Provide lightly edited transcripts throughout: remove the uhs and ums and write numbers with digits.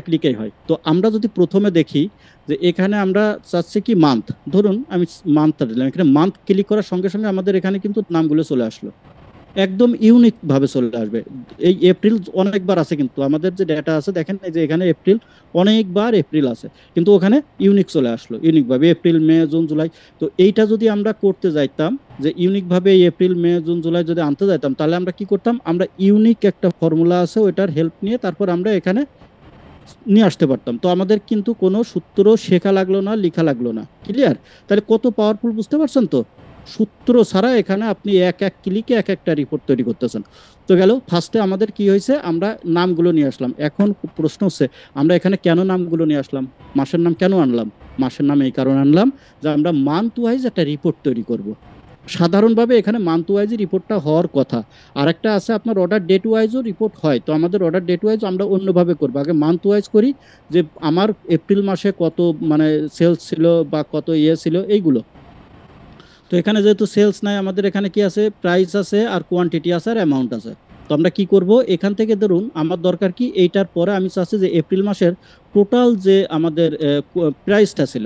ক্লিকেই হয়। তো আমরা যদি প্রথমে দেখি যে এখানে আমরা চাচ্ছি কি মান্থ, ধরুন আমি মান্থটা দিলাম, এখানে মান্থ ক্লিক করার সঙ্গে সঙ্গে আমাদের এখানে কিন্তু নামগুলো চলে আসলো, একদম ইউনিক ভাবে চলে আসবে। এই এপ্রিল অনেকবার আছে, কিন্তু আমাদের যে ডেটা আছে দেখেন এই যে এখানে এপ্রিল অনেকবার এপ্রিল আছে, কিন্তু ওখানে ইউনিক চলে আসলো, ইউনিক ভাবে এপ্রিল মে জুন জুলাই। তো এইটা যদি আমরা করতে যাইতাম, যে ইউনিক ভাবে এই এপ্রিল মে জুন জুলাই যদি আনতে যাইতাম, তাহলে আমরা কি করতাম, আমরা ইউনিক একটা ফর্মুলা আছে ওইটার হেল্প নিয়ে তারপর আমরা এখানে নিয়ে আসতে পারতাম। তো আমাদের কিন্তু কোনো সূত্র শেখা লাগলো না, লেখা লাগলো না। ক্লিয়ার? তাহলে কত পাওয়ারফুল বুঝতে পারছেন তো? সূত্র ছাড়া এখানে আপনি এক এক ক্লিকে এক একটা রিপোর্ট তৈরি করতেছেন। তো গেল, ফার্স্টে আমাদের কি হয়েছে, আমরা নামগুলো নিয়ে আসলাম। এখন প্রশ্ন হচ্ছে আমরা এখানে কেন নামগুলো নিয়ে আসলাম, মাসের নাম কেন আনলাম? মাসের নাম এই কারণে আনলাম যে আমরা মান্থ ওয়াইজ একটা রিপোর্ট তৈরি করব। সাধারণভাবে এখানে মান্থ ওয়াইজই রিপোর্টটা হওয়ার কথা। আর একটা আছে আপনার অর্ডার ডেট ওয়াইজও রিপোর্ট হয়, তো আমাদের অর্ডার ডেট ওয়াইজ আমরা অন্যভাবে করবো। আগে মান্থ ওয়াইজ করি, যে আমার এপ্রিল মাসে কত মানে সেলস ছিল বা কত ইয়ে ছিল এইগুলো। তো এখানে যেহেতু সেলস নাই, আমাদের এখানে কি আছে, প্রাইস আছে আর কোয়ান্টিটি আছে আর অ্যামাউন্ট আছে। তো আমরা কি করব, এখান থেকে ধরুন আমার দরকার কি, এইটার পরে আমি চাচ্ছি যে এপ্রিল মাসের টোটাল যে আমাদের প্রাইসটা ছিল,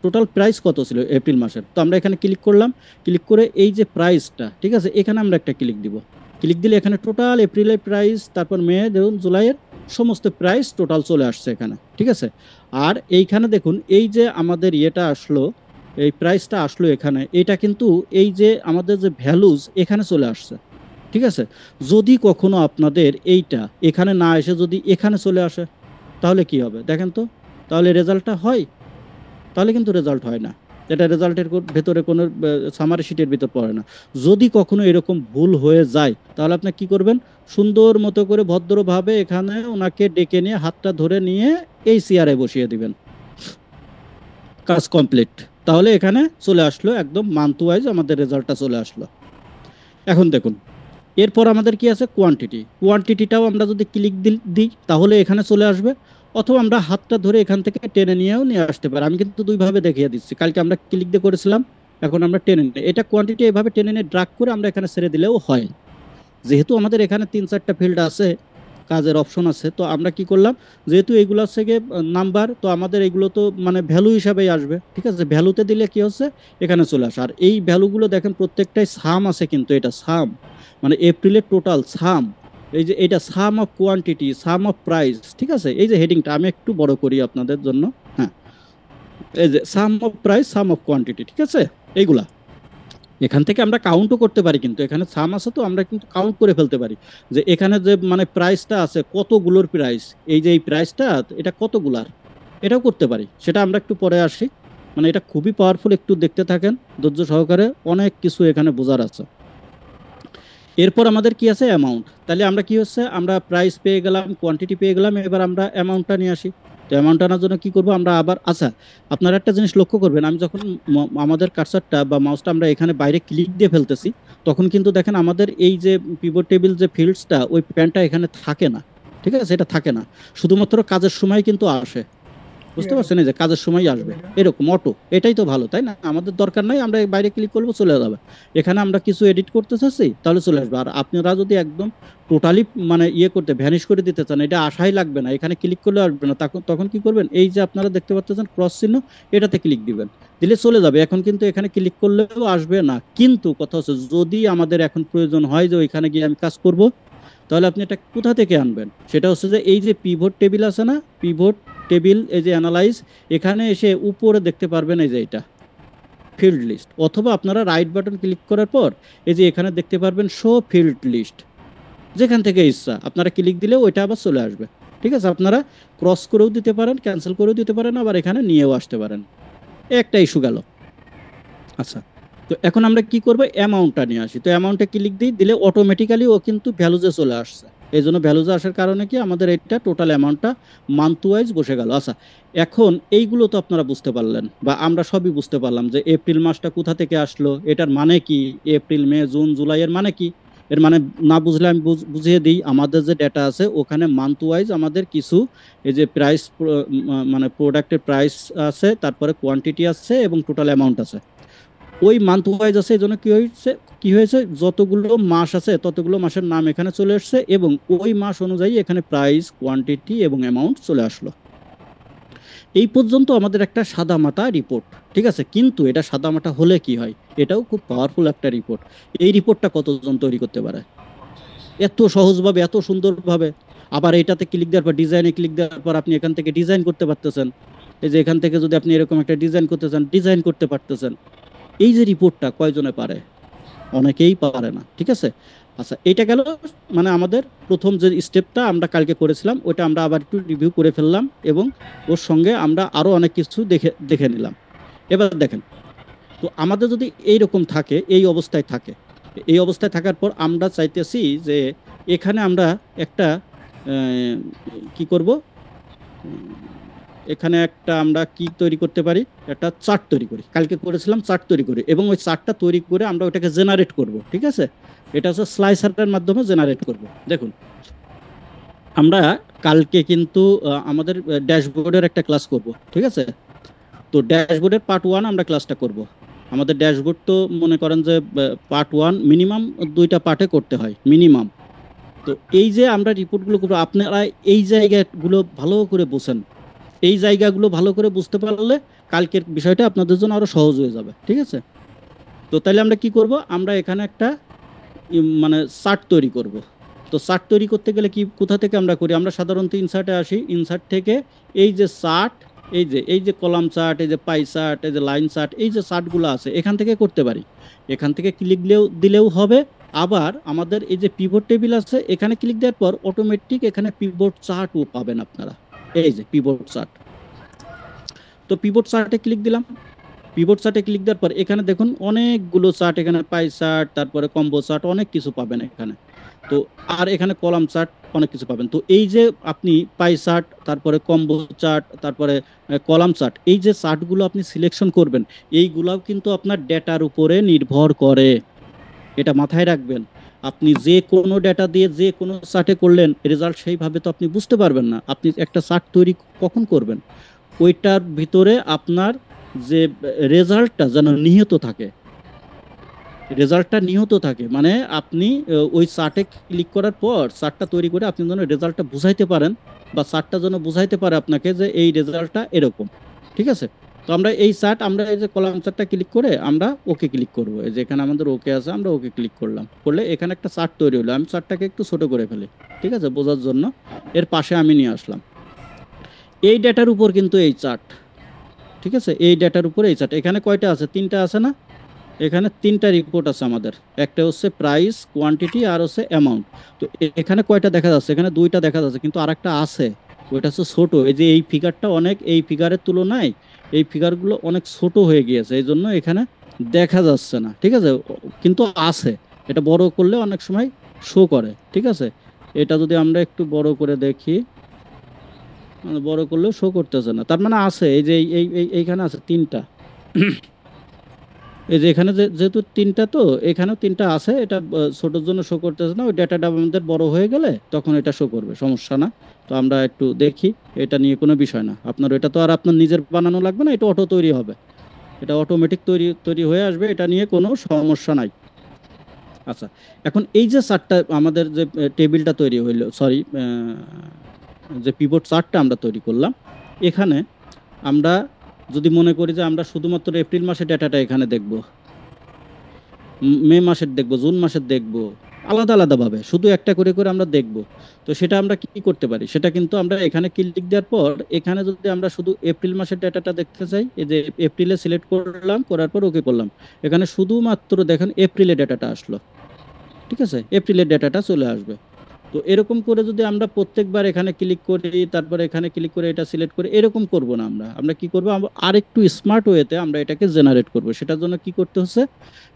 টোটাল প্রাইস কত ছিল এপ্রিল মাসের। তো আমরা এখানে ক্লিক করলাম, ক্লিক করে এই যে প্রাইসটা, ঠিক আছে, এখানে আমরা একটা ক্লিক দিব। ক্লিক দিলে এখানে টোটাল এপ্রিলের প্রাইস, তারপর মে দেখুন জুলাইয়ের সমস্ত প্রাইস টোটাল চলে আসছে এখানে, ঠিক আছে। আর এইখানে দেখুন এই যে আমাদের ইয়েটা আসলো, এই প্রাইসটা আসলো এখানে, এটা কিন্তু এই যে আমাদের যে ভ্যালুজ এখানে চলে আসছে, ঠিক আছে। যদি কখনো আপনাদের এইটা এখানে না এসে যদি এখানে চলে আসে, তাহলে কি হবে দেখেন তো? তাহলে রেজাল্টটা হয়? তাহলে কিন্তু রেজাল্ট হয় না। এটা রেজাল্টের ভেতরে কোনো সামারি শিটের ভিতর পড়ে না। যদি কখনো এরকম ভুল হয়ে যায়, তাহলে আপনি কি করবেন, সুন্দর মতো করে ভদ্রভাবে এখানে ওনাকে ডেকে নিয়ে হাতটা ধরে নিয়ে এই চেয়ারে বসিয়ে দিবেন, কাজ কমপ্লিট। তাহলে এখানে চলে আসলো একদম মান্থ ওয়াইজ আমাদের রেজাল্টটা চলে আসলো। এখন দেখুন, এরপর আমাদের কি আছে, কোয়ান্টিটি। কোয়ান্টিটিটাও আমরা যদি ক্লিক দিই তাহলে এখানে চলে আসবে, অথবা আমরা হাতটা ধরে এখান থেকে টেনে নিয়েও নিয়ে আসতে পারি। আমি কিন্তু দুইভাবে দেখিয়ে দিচ্ছি, কালকে আমরা ক্লিক দিয়ে করেছিলাম, এখন আমরা টেনে নিই। এটা কোয়ান্টিটি এভাবে টেনে নিয়ে ড্রাগ করে আমরা এখানে ছেড়ে দিলেও হয়। যেহেতু আমাদের এখানে 3-4টা ফিল্ড আছে, কাজের অপশন আছে, তো আমরা কি করলাম, যেহেতু এইগুলো থেকে নাম্বার, তো আমাদের এগুলো তো মানে ভ্যালু হিসাবেই আসবে, ঠিক আছে। ভ্যালুতে দিলে কি হচ্ছে, এখানে চলে আসে। আর এই ভ্যালুগুলো দেখেন প্রত্যেকটাই সাম আছে, কিন্তু এটা সাম মানে এপ্রিলের টোটাল সাম। এই যে এটা sum of quantity, sum of price, ঠিক আছে। এই যে হেডিংটা আমি একটু বড় করি আপনাদের জন্য, হ্যাঁ, এই যে sum of price, sum of quantity, ঠিক আছে। এইগুলা এখান থেকে আমরা কাউন্টও করতে পারি, কিন্তু এখানে সাম আছে তো আমরা কিন্তু কাউন্ট করে ফেলতে পারি, যে এখানে যে মানে প্রাইসটা আছে কতগুলোর প্রাইস, এই যে এই প্রাইসটা এটা কতগুলার, এটাও করতে পারি। সেটা আমরা একটু পরে আসি। মানে এটা খুবই পাওয়ারফুল, একটু দেখতে থাকেন ধৈর্য সহকারে, অনেক কিছু এখানে বোঝার আছে। এরপর আমাদের কি আছে, অ্যামাউন্ট। তাহলে আমরা কি হচ্ছে, আমরা প্রাইস পেয়ে গেলাম, কোয়ান্টিটি পেয়ে গেলাম, এবার আমরা অ্যামাউন্টটা নিয়ে আসি। তো অ্যামাউন্ট আনার জন্য কি করব আমরা আবার, আচ্ছা আপনারা একটা জিনিস লক্ষ্য করবেন, আমি যখন আমাদের কার্সারটা বা মাউসটা আমরা এখানে বাইরে ক্লিক দিয়ে ফেলতেছি, তখন কিন্তু দেখেন আমাদের এই যে পিভট টেবিল যে ফিল্ডসটা, ওই প্যানটা এখানে থাকে না, ঠিক আছে, এটা থাকে না, শুধুমাত্র কাজের সময় কিন্তু আসে। বুঝতে পারছেন, এই যে কাজের সময় আসবে এরকম অটো, এটাই তো ভালো, তাই না? আমাদের দরকার নাই, আমরা বাইরে ক্লিক করবো চলে যাবে। এখানে আমরা কিছু এডিট করতে চাচ্ছি তাহলে চলে আসবে। আর আপনারা যদি একদম টোটালি মানে ইয়ে করতে ভ্যানিশ করে দিতে চান, এটা আশাই লাগবে না, এখানে ক্লিক করলে আসবে না। তখন তখন কি করবেন, এই যে আপনারা দেখতে পাচ্ছেন ক্রস চিহ্ন, এটাতে ক্লিক দিবেন, দিলে চলে যাবে। এখন কিন্তু এখানে ক্লিক করলেও আসবে না, কিন্তু কথা হচ্ছে যদি আমাদের এখন প্রয়োজন হয় যে ওইখানে গিয়ে আমি কাজ করব, তাহলে আপনি এটা কোথা থেকে আনবেন, সেটা হচ্ছে যে এই যে পিভট টেবিল আছে না, পিভট টেবিল, এই যে অ্যানালাইজ, এখানে এসে উপরে দেখতে পারবেন এই যে এটা ফিল্ড লিস্ট, অথবা আপনারা রাইট বাটন ক্লিক করার পর এই যে এখানে দেখতে পারবেন শো ফিল্ড লিস্ট। যেখান থেকে ইচ্ছা আপনারা ক্লিক দিলে ওইটা আবার চলে আসবে, ঠিক আছে। আপনারা ক্রস করেও দিতে পারেন, ক্যান্সেল করেও দিতে পারেন, আবার এখানে নিয়েও আসতে পারেন। একটা ইস্যু গেল। আচ্ছা, তো এখন আমরা কি করব, অ্যামাউন্টটা নিয়ে আসি। তো অ্যামাউন্টে ক্লিক দিলে অটোমেটিক্যালি ও কিন্তু ভ্যালুজে চলে আসছে। এই জন্য ভ্যালুজে আসার কারণে কি আমাদের এটা টোটাল অ্যামাউন্টটা মান্থ ওয়াইজ বসে গেল। আচ্ছা, এখন এইগুলো তো আপনারা বুঝতে পারলেন, বা আমরা সবই বুঝতে পারলাম যে এপ্রিল মাসটা কোথা থেকে আসলো, এটার মানে কি, এপ্রিল মে জুন জুলাই এর মানে কি। এর মানে না বুঝলে আমি বুঝিয়ে দিই, আমাদের যে ডেটা আছে ওখানে মান্থ ওয়াইজ আমাদের কিছু এই যে প্রাইস, মানে প্রোডাক্টের প্রাইস আছে, তারপরে কোয়ান্টিটি আছে এবং টোটাল অ্যামাউন্ট আছে। ওই মান্থ ওয়াইজ আছে, এই জন্য কি হয়েছে যতগুলো মাস আছে ততগুলো মাসের নাম এখানে চলে আসছে এবং ওই মাস অনুযায়ী এখানে প্রাইস, কোয়ান্টিটি এবং অ্যামাউন্ট চলে আসলো। এই পর্যন্ত আমাদের একটা সাদামাটা রিপোর্ট, ঠিক আছে। কিন্তু এটা সাদামাটা হলে কি হয়, এটাও খুব পাওয়ারফুল একটা রিপোর্ট। এই রিপোর্টটা কতজন তৈরি করতে পারে এত সহজভাবে, এত সুন্দরভাবে? আবার এটাতে ক্লিক দেওয়ার পর, ডিজাইনে ক্লিক দেওয়ার পর আপনি এখান থেকে ডিজাইন করতে পারতেছেন। এই যে এখান থেকে যদি আপনি এরকম একটা ডিজাইন করতে চান, ডিজাইন করতে পারতেছেন। এই যে রিপোর্টটা কয়জনে পারে? অনেকেই পারে না, ঠিক আছে। আচ্ছা, এটা গেল মানে আমাদের প্রথম যে স্টেপটা আমরা কালকে করেছিলাম, ওটা আমরা আবার একটু রিভিউ করে ফেললাম এবং ওর সঙ্গে আমরা আরো অনেক কিছু দেখে দেখে নিলাম। এবার দেখেন, তো আমাদের যদি এইরকম থাকে, এই অবস্থায় থাকে, এই অবস্থায় থাকার পর আমরা চাইতেছি যে এখানে আমরা একটা কি করব, এখানে একটা আমরা কি তৈরি করতে পারি, একটা চার্ট তৈরি করি। কালকে করেছিলাম চার্ট তৈরি করি এবং ওই চার্টটা তৈরি করে আমরা ওটাকে জেনারেট করব, ঠিক আছে। এটা হচ্ছে স্লাইসারের মাধ্যমে জেনারেট করব। দেখুন, আমরা কালকে কিন্তু আমাদের ড্যাশবোর্ডের একটা ক্লাস করব, ঠিক আছে। তো ড্যাশবোর্ডের পার্ট 1 আমরা ক্লাসটা করব। আমাদের ড্যাশবোর্ড তো মনে করেন যে পার্ট 1 মিনিমাম 2টা পার্টে করতে হয় মিনিমাম। তো এই যে আমরা রিপোর্টগুলো করবো, আপনারা এই জায়গাগুলো ভালো করে বোঝেন। এই জায়গাগুলো ভালো করে বুঝতে পারলে কালকের বিষয়টা আপনাদের জন্য আরো সহজ হয়ে যাবে, ঠিক আছে। তো তাহলে আমরা কি করব, আমরা এখানে একটা মানে চার্ট তৈরি করব। তো চার্ট তৈরি করতে গেলে কি, কোথা থেকে আমরা করি, আমরা সাধারণত ইনসার্টে আসি। ইনসার্ট থেকে এই যে চার্ট, এই যে কলাম চার্ট, এই যে পাই চার্ট, এই যে লাইন চার্ট, এই যে চার্টগুলো আছে এখান থেকে করতে পারি। এখান থেকে ক্লিক দিলেও হবে। আবার আমাদের এই যে পিভট টেবিল আছে, এখানে ক্লিক দেওয়ার পর অটোমেটিক এখানে পিভট চার্টও পাবেন আপনারা। এই যে পিভট চার্ট, তো পিভট চার্টে ক্লিক দিলাম। পিভট চার্টে ক্লিক দেওয়ার পর এখানে দেখুন অনেকগুলো চার্ট, এখানে পাই চার্ট, তারপরে কম্বো চার্ট, অনেক কিছু পাবেন এখানে। তো আর এখানে কলাম চার্ট, অনেক কিছু পাবেন। তো এই যে আপনি পাই চার্ট, তারপরে কম্বো চার্ট, তারপরে কলাম চার্ট, এই যে চার্টগুলো আপনি সিলেকশন করবেন, এইগুলাও কিন্তু আপনার ডেটার উপরে নির্ভর করে। এটা মাথায় রাখবেন। আপনি যে কোনো ডেটা দিয়ে যে কোনো চার্টে করলেন, রেজাল্ট সেইভাবে তো আপনি বুঝতে পারবেন না। আপনি একটা চার্ট তৈরি কখন করবেন, ওইটার ভিতরে আপনার যে রেজাল্টটা যেন নিহিত থাকে, রেজাল্টটা নিহত থাকে। মানে আপনি ওই চার্টে ক্লিক করার পর চার্টটা তৈরি করে আপনি যেন রেজাল্টটা বুঝাইতে পারেন, বা চার্টটা যেন বুঝাইতে পারে আপনাকে যে এই রেজাল্টটা এরকম, ঠিক আছে। তো আমরা এই চার্ট, আমরা এই যে কলাম চার্টটা ক্লিক করে আমরা ওকে ক্লিক করব। এই যে এখানে আমাদের ওকে আছে, আমরা ওকে ক্লিক করলাম, করলে এখানে একটা চার্ট তৈরি হলো। আমি চার্টটাকে একটু ছোট করে ফেলি, ঠিক আছে, বোঝার জন্য। এর পাশে আমি নিয়ে আসলাম এই ডেটার উপর কিন্তু এই চার্ট, ঠিক আছে। এই ডেটার উপর এই চার্ট, এখানে কয়টা আছে, 3টা আছে না। এখানে 3টা রিপোর্ট আছে আমাদের, একটা হচ্ছে প্রাইস, কোয়ান্টিটি আর হচ্ছে অ্যামাউন্ট। তো এখানে কয়টা দেখা যাচ্ছে, এখানে 2টা দেখা যাচ্ছে, কিন্তু আরেকটা আছে, ওইটা হচ্ছে ছোট। এই যে এই ফিগারটা অনেক, এই ফিগারের তুলনায় এই ফিগারগুলো অনেক ছোট হয়ে গিয়েছে, এই জন্য এখানে দেখা যাচ্ছে না, ঠিক আছে। কিন্তু আছে, এটা বড় করলে অনেক সময় শো করে, ঠিক আছে। এটা যদি আমরা একটু বড় করে দেখি, বড় করলেও শো করতেছে না, তার মানে আছে। এই যে এইখানে আছে 3টা। এই যে এখানে যেহেতু 3টা, তো এখানেও 3টা আছে। এটা ছোটোর জন্য শো করতেছে না, ওই ডাটাটা আমাদের বড় হয়ে গেলে তখন এটা শো করবে, সমস্যা না। তো আমরা একটু দেখি, এটা নিয়ে কোনো বিষয় না। আপনার এটা তো আর আপনার নিজের বানানো লাগবে না, এটা অটো তৈরি হবে, এটা অটোমেটিক তৈরি তৈরি হয়ে আসবে, এটা নিয়ে কোনো সমস্যা নাই। আচ্ছা, এখন এই যে চার্টটা আমাদের যে টেবিলটা তৈরি হইলো, সরি, যে পিভট চার্টটা আমরা তৈরি করলাম, এখানে আমরা যদি মনে করি যে আমরা শুধুমাত্র এপ্রিল মাসের ডেটাটা এখানে দেখব, মে মাসের দেখব, জুন মাসের দেখব, আলাদা আলাদাভাবে শুধু একটা করে করে আমরা দেখব। তো সেটা আমরা কি করতে পারি, সেটা কিন্তু আমরা এখানে ক্লিক দেওয়ার পর এখানে যদি আমরা শুধু এপ্রিল মাসের ডেটাটা দেখতে চাই, এই যে এপ্রিলে সিলেক্ট করলাম, করার পর ওকে করলাম, এখানে শুধুমাত্র দেখেন এপ্রিলের ডেটাটা আসলো, ঠিক আছে, এপ্রিলের ডেটাটা চলে আসবে। তো এরকম করে যদি আমরা প্রত্যেকবার এখানে ক্লিক করি, তারপরে এখানে ক্লিক করে এটা সিলেক্ট করে, এরকম করব না। আমরা কি করব, আমরা আরেকটু স্মার্ট ওয়েতে আমরা এটাকে জেনারেট করব। সেটার জন্য কি করতে হচ্ছে,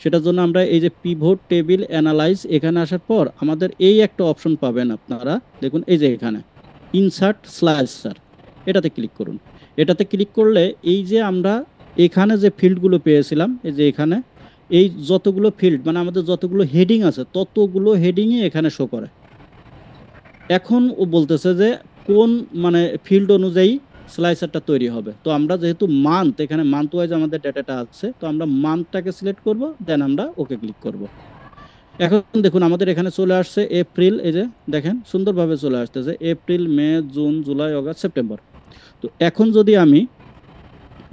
সেটার জন্য আমরা এই যে পিভট টেবিল অ্যানালাইজ, এখানে আসার পর আমাদের এই একটা অপশন পাবেন আপনারা, দেখুন এই যে এখানে ইনসার্ট স্লাইসার, এটাতে ক্লিক করুন। এটাতে ক্লিক করলে এই যে আমরা এখানে যে ফিল্ডগুলো পেয়েছিলাম, এই যে এখানে এই যতগুলো ফিল্ড, মানে আমাদের যতগুলো হেডিং আছে ততগুলো হেডিংই এখানে শো করে। এখন ও বলতেছে যে কোন মানে ফিল্ড অনুযায়ী স্লাইসারটা তৈরি হবে। তো আমরা যেহেতু মান্থ, এখানে মান্থ ওয়াইজ আমাদের ডেটাটা আছে, তো আমরা মান্থটাকে সিলেক্ট করব, দেন আমরা ওকে ক্লিক করব। এখন দেখুন আমাদের এখানে চলে আসছে এপ্রিল, এই যে দেখেন সুন্দরভাবে চলে আসতেছে এপ্রিল, মে, জুন, জুলাই, অগাস্ট, সেপ্টেম্বর। তো এখন যদি আমি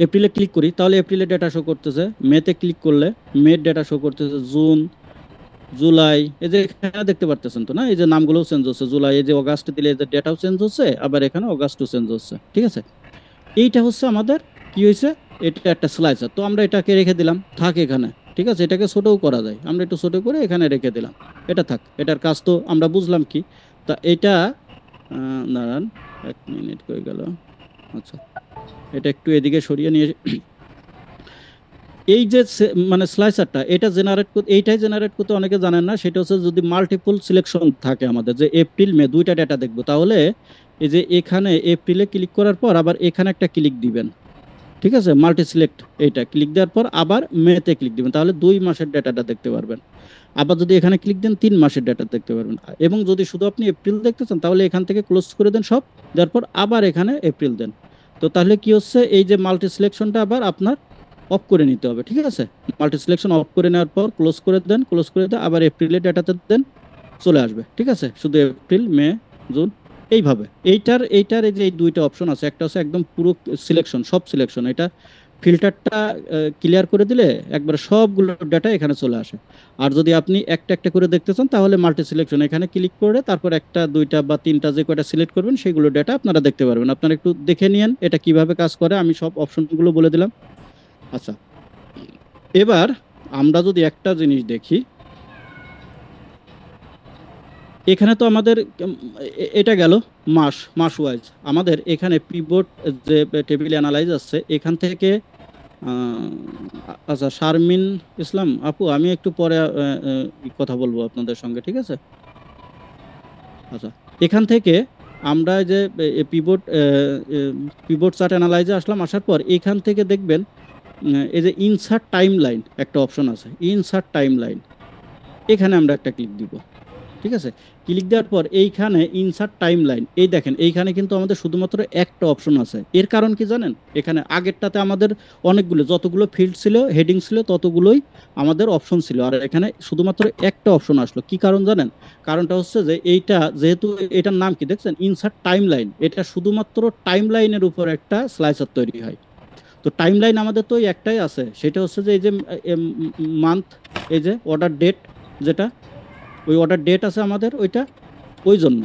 এপ্রিলে ক্লিক করি তাহলে এপ্রিলের ডেটা শো করতেছে, মেতে ক্লিক করলে মের ডেটা শো করতেছে, জুন, জুলাই, এই যে এখানে দেখতে পারতেছেন তো না, এই যে নামগুলোও চেঞ্জ হচ্ছে, জুলাই, এই যে অগাস্ট দিলে এই যে ডেটাও চেঞ্জ হচ্ছে, আবার এখানে অগাস্টও চেঞ্জ হচ্ছে। ঠিক আছে, এইটা হচ্ছে আমাদের কি হয়েছে, এটা একটা স্লাইসার। তো আমরা এটাকে রেখে দিলাম, থাক এখানে। ঠিক আছে, এটাকে ছোটও করা যায়, আমরা একটু ছোট করে এখানে রেখে দিলাম, এটা থাক, এটার কাজ তো আমরা বুঝলাম কি। তা এটা দাঁড়ান, 1 মিনিট হয়ে গেল। আচ্ছা, এটা একটু এদিকে সরিয়ে নিয়ে এই যে মানে স্লাইসারটা, এটা জেনারেট করতে, এইটাই জেনারেট করতে অনেকে জানেন না, সেটা হচ্ছে যদি মাল্টিপল সিলেকশন থাকে আমাদের, যে এপ্রিল মে দুইটা ডেটা দেখবো, তাহলে এই যে এখানে এপ্রিলে ক্লিক করার পর আবার এখানে একটা ক্লিক দিবেন। ঠিক আছে, মাল্টি সিলেক্ট, এইটা ক্লিক দেওয়ার পর আবার মেতে ক্লিক দিবেন, তাহলে 2 মাসের ডেটাটা দেখতে পারবেন। আবার যদি এখানে ক্লিক দেন 3 মাসের ডেটা দেখতে পারবেন। এবং যদি শুধু আপনি এপ্রিল দেখতে চান তাহলে এখান থেকে ক্লোজ করে দেন সব, দেওয়ার পর আবার এখানে এপ্রিল দেন। তো তাহলে কি হচ্ছে, এই যে মাল্টি সিলেকশনটা আবার আপনার অফ করে নিতে হবে। ঠিক আছে, মাল্টি সিলেকশন অফ করে নেওয়ার পর ক্লোজ করে দেন, ক্লোজ করে দেন, আবার এপ্রিলের ডেটাতে দেন, চলে আসবে। ঠিক আছে, শুধু এপ্রিল, মে, জুন, এইভাবে। এইটার এই যে এই দুইটা অপশন আছে, একটা হচ্ছে একদম পুরো সিলেকশন, সব সিলেকশন, এটা ফিল্টারটা ক্লিয়ার করে দিলে একবারে সবগুলো ডাটা এখানে চলে আসে। আর যদি আপনি একটা একটা করে দেখতে চান তাহলে মাল্টি সিলেকশন, এখানে ক্লিক করে তারপর একটা, দুইটা বা তিনটা যে কয়টা সিলেক্ট করবেন সেগুলো ডাটা আপনারা দেখতে পারবেন। আপনারা একটু দেখে নিন এটা কিভাবে কাজ করে, আমি সব অপশনগুলো বলে দিলাম। আচ্ছা, এবার আমরা যদি একটা জিনিস দেখি, এখানে তো আমাদের এটা গেল মাস ওয়াইজ। আমাদের এখানে পিভট যে টেবিল অ্যানালাইজ আছে এখান থেকে আচ্ছা শারমিন ইসলাম আপু, আমি একটু পরে কথা বলবো আপনাদের সঙ্গে, ঠিক আছে? আচ্ছা, এখান থেকে আমরা যে পিভট পিভট চার্ট অ্যানালাইজে আসলাম, আসার পর এখান থেকে দেখবেন এই যে ইনসার্ট টাইম লাইন একটা অপশন আছে, ইনসার্ট টাইম লাইন, এখানে আমরা একটা ক্লিক দিব। ঠিক আছে, ক্লিক দেওয়ার পর এইখানে ইনসার্ট টাইম লাইন, এই দেখেন এইখানে কিন্তু আমাদের শুধুমাত্র একটা অপশন আছে। এর কারণ কি জানেন, এখানে আগেরটাতে আমাদের অনেকগুলো, যতগুলো ফিল্ড ছিল, হেডিং ছিল, ততগুলোই আমাদের অপশন ছিল, আর এখানে শুধুমাত্র একটা অপশন আসলো। কি কারণ জানেন? কারণটা হচ্ছে যে এইটা যেহেতু, এটার নাম কি দেখছেন, ইনসার্ট টাইম লাইন, এটা শুধুমাত্র টাইম লাইনের উপর একটা স্লাইসার তৈরি হয়। তো টাইম লাইন আমাদের তো একটাই আছে, সেটা হচ্ছে যে এই যে মান্থ, এই যে অর্ডার ডেট, যেটা ওই অর্ডার ডেট আছে আমাদের ওইটা, ওই জন্য